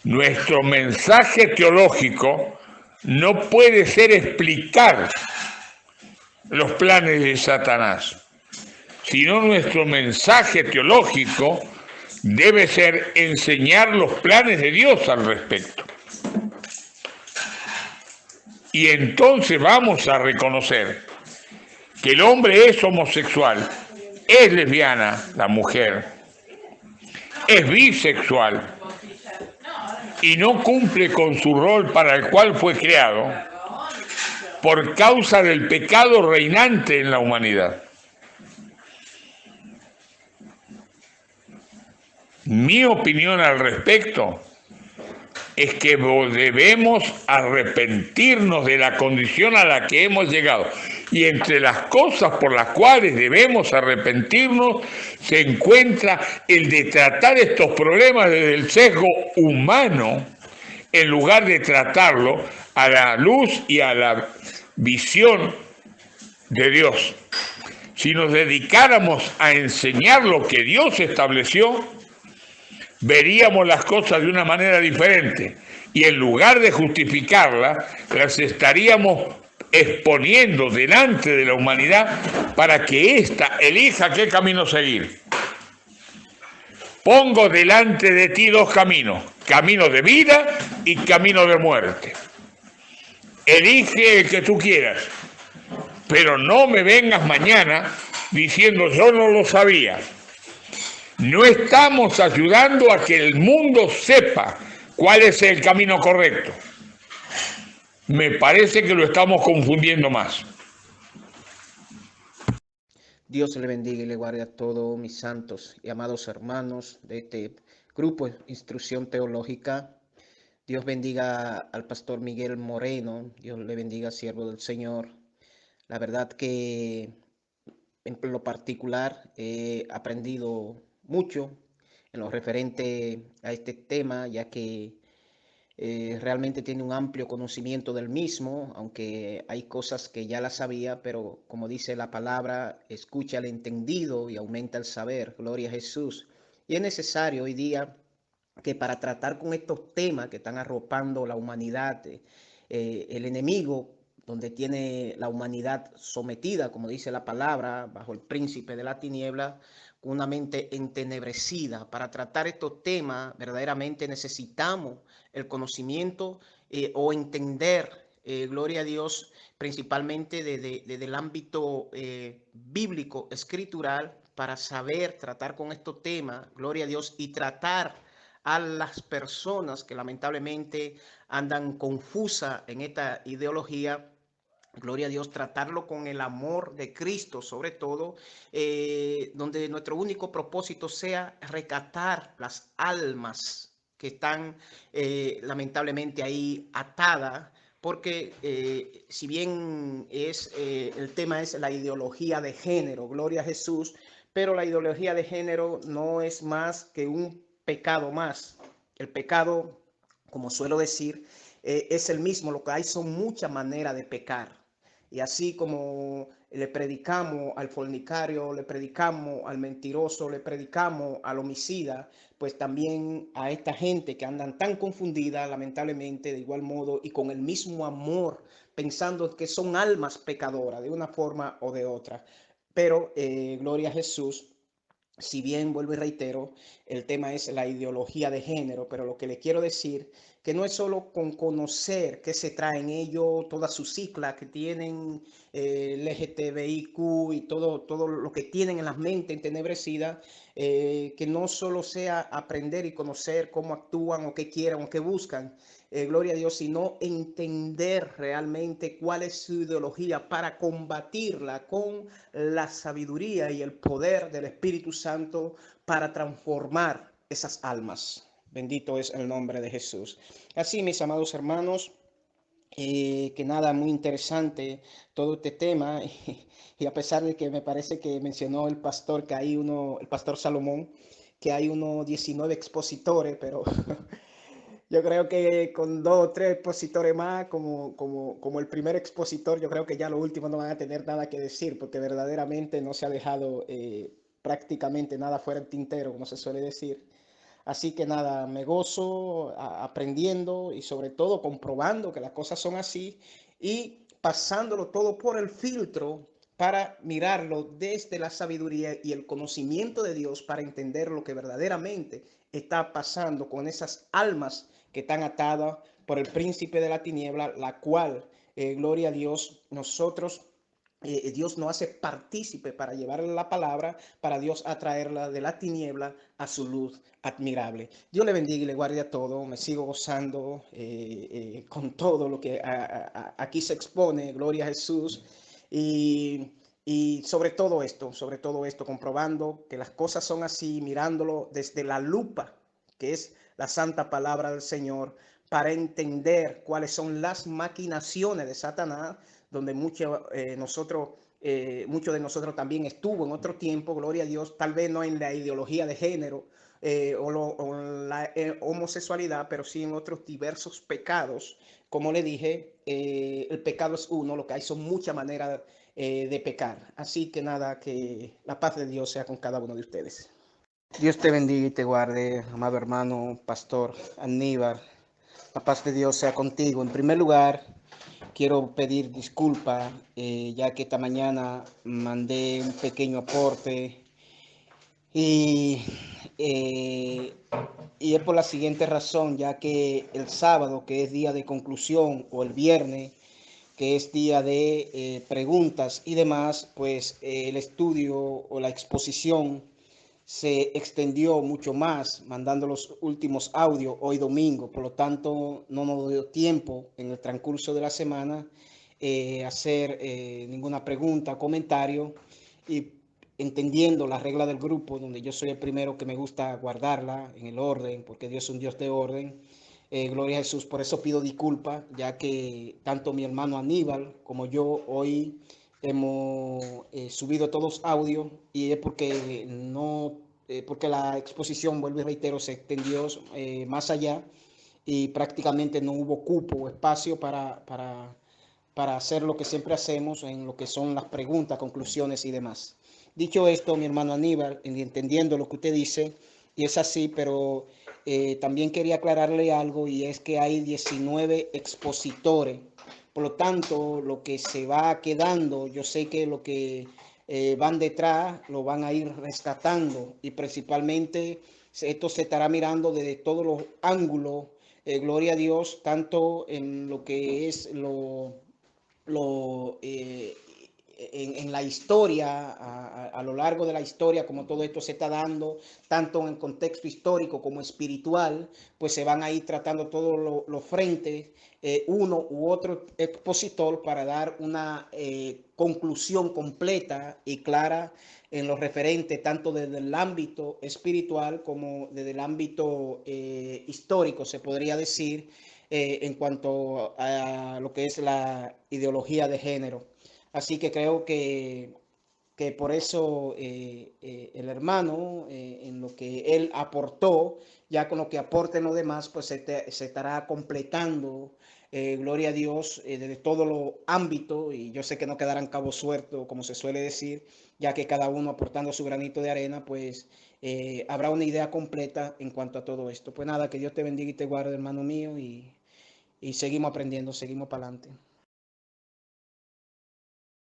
Speaker 2: Nuestro mensaje teológico no puede ser explicar los planes de Satanás, sino nuestro mensaje teológico debe ser enseñar los planes de Dios al respecto. Y entonces vamos a reconocer que el hombre es homosexual, es lesbiana la mujer, es bisexual y no cumple con su rol para el cual fue creado por causa del pecado reinante en la humanidad. Mi opinión al respecto es que debemos arrepentirnos de la condición a la que hemos llegado. Y entre las cosas por las cuales debemos arrepentirnos se encuentra el de tratar estos problemas desde el sesgo humano en lugar de tratarlo a la luz y a la visión de Dios. Si nos dedicáramos a enseñar lo que Dios estableció, veríamos las cosas de una manera diferente y en lugar de justificarlas, las estaríamos exponiendo delante de la humanidad para que ésta elija qué camino seguir. Pongo delante de ti dos caminos, camino de vida y camino de muerte. Elige el que tú quieras, pero no me vengas mañana diciendo yo no lo sabía. No estamos ayudando a que el mundo sepa cuál es el camino correcto. Me parece que lo estamos confundiendo más.
Speaker 3: Dios le bendiga y le guarde a todos mis santos y amados hermanos de este grupo de Instrucción Teológica. Dios bendiga al pastor Miguel Moreno. Dios le bendiga, siervo del Señor. La verdad que en lo particular he aprendido mucho en lo referente a este tema, ya que realmente tiene un amplio conocimiento del mismo, aunque hay cosas que ya las sabía, pero como dice la palabra, escucha al entendido y aumenta el saber. Gloria a Jesús. Y es necesario hoy día que para tratar con estos temas que están arropando la humanidad, el enemigo, donde tiene la humanidad sometida, como dice la palabra, bajo el príncipe de la tiniebla, con una mente entenebrecida. Para tratar estos temas, verdaderamente necesitamos el conocimiento o entender, gloria a Dios, principalmente desde el ámbito bíblico, escritural, para saber tratar con estos temas, gloria a Dios, y tratar a las personas que lamentablemente andan confusas en esta ideología. Gloria a Dios, tratarlo con el amor de Cristo, sobre todo, donde nuestro único propósito sea rescatar las almas que están lamentablemente ahí atadas, porque si bien el tema es la ideología de género, gloria a Jesús, pero la ideología de género no es más que un pecado más. El pecado, como suelo decir, es el mismo. Lo que hay son muchas maneras de pecar. Y así como le predicamos al fornicario, le predicamos al mentiroso, le predicamos al homicida, pues también a esta gente que andan tan confundida, lamentablemente, de igual modo y con el mismo amor, pensando que son almas pecadoras de una forma o de otra. Pero, gloria a Jesús. Si bien, vuelvo y reitero, el tema es la ideología de género, pero lo que le quiero decir que no es solo con conocer qué se traen ellos, todas sus siglas que tienen, LGTBIQ y todo lo que tienen en la mente entenebrecida, que no solo sea aprender y conocer cómo actúan o qué quieren o qué buscan, gloria a Dios, sino entender realmente cuál es su ideología para combatirla con la sabiduría y el poder del Espíritu Santo para transformar esas almas. Bendito es el nombre de Jesús. Así, mis amados hermanos, que nada, muy interesante todo este tema. Y a pesar de que me parece que mencionó el pastor que hay el pastor Salomón, que hay unos 19 expositores, pero yo creo que con 2 o 3 expositores más, como el primer expositor, yo creo que ya los últimos no van a tener nada que decir, porque verdaderamente no se ha dejado prácticamente nada fuera del tintero, como se suele decir. Así que nada, me gozo aprendiendo y sobre todo comprobando que las cosas son así y pasándolo todo por el filtro para mirarlo desde la sabiduría y el conocimiento de Dios para entender lo que verdaderamente está pasando con esas almas que están atadas por el príncipe de la tiniebla, la cual, gloria a Dios, nosotros Dios nos hace partícipe para llevarle la palabra, para Dios atraerla de la tiniebla a su luz admirable. Dios le bendiga y le guarde a todo. Me sigo gozando con todo lo que aquí se expone. Gloria a Jesús. Y, y sobre todo esto, comprobando que las cosas son así, mirándolo desde la lupa, que es la santa palabra del Señor, para entender cuáles son las maquinaciones de Satanás, donde muchos de nosotros también estuvo en otro tiempo, gloria a Dios, tal vez no en la ideología de género o la homosexualidad, pero sí en otros diversos pecados. Como le dije, el pecado es uno, lo que hay son muchas maneras de pecar. Así que nada, que la paz de Dios sea con cada uno de ustedes. Dios te bendiga y te guarde, amado hermano, pastor Aníbal. La paz de Dios sea contigo. En primer lugar, quiero pedir disculpas, ya que esta mañana mandé un pequeño aporte y, eh, y es por la siguiente razón, ya que el sábado, que es día de conclusión, o el viernes, que es día de preguntas y demás, pues el estudio o la exposición se extendió mucho más, mandando los últimos audios hoy domingo. Por lo tanto, no nos dio tiempo en el transcurso de la semana hacer ninguna pregunta, comentario, y entendiendo la regla del grupo, donde yo soy el primero que me gusta guardarla en el orden, porque Dios es un Dios de orden. Gloria a Jesús, por eso pido disculpas, ya que tanto mi hermano Aníbal como yo hoy hemos subido todos audios, y es porque porque la exposición, vuelvo y reitero, se extendió más allá y prácticamente no hubo cupo o espacio para hacer lo que siempre hacemos en lo que son las preguntas, conclusiones y demás. Dicho esto, mi hermano Aníbal, entendiendo lo que usted dice, y es así, pero también quería aclararle algo, y es que hay 19 expositores. Por lo tanto, lo que se va quedando, yo sé que lo que van detrás lo van a ir rescatando, y principalmente esto se estará mirando desde todos los ángulos, gloria a Dios, tanto en lo que es lo en la historia, a lo largo de la historia, como todo esto se está dando, tanto en el contexto histórico como espiritual, pues se van a ir tratando todos los frentes, uno u otro expositor, para dar una conclusión completa y clara en lo referente, tanto desde el ámbito espiritual como desde el ámbito histórico, se podría decir, en cuanto a lo que es la ideología de género. Así que creo que por eso el hermano, en lo que él aportó, ya con lo que aporten los demás, pues se estará completando, gloria a Dios, desde todos los ámbitos, y yo sé que no quedarán cabos sueltos, como se suele decir, ya que cada uno aportando su granito de arena, pues habrá una idea completa en cuanto a todo esto. Pues nada, que Dios te bendiga y te guarde, hermano mío, y seguimos aprendiendo, seguimos para adelante.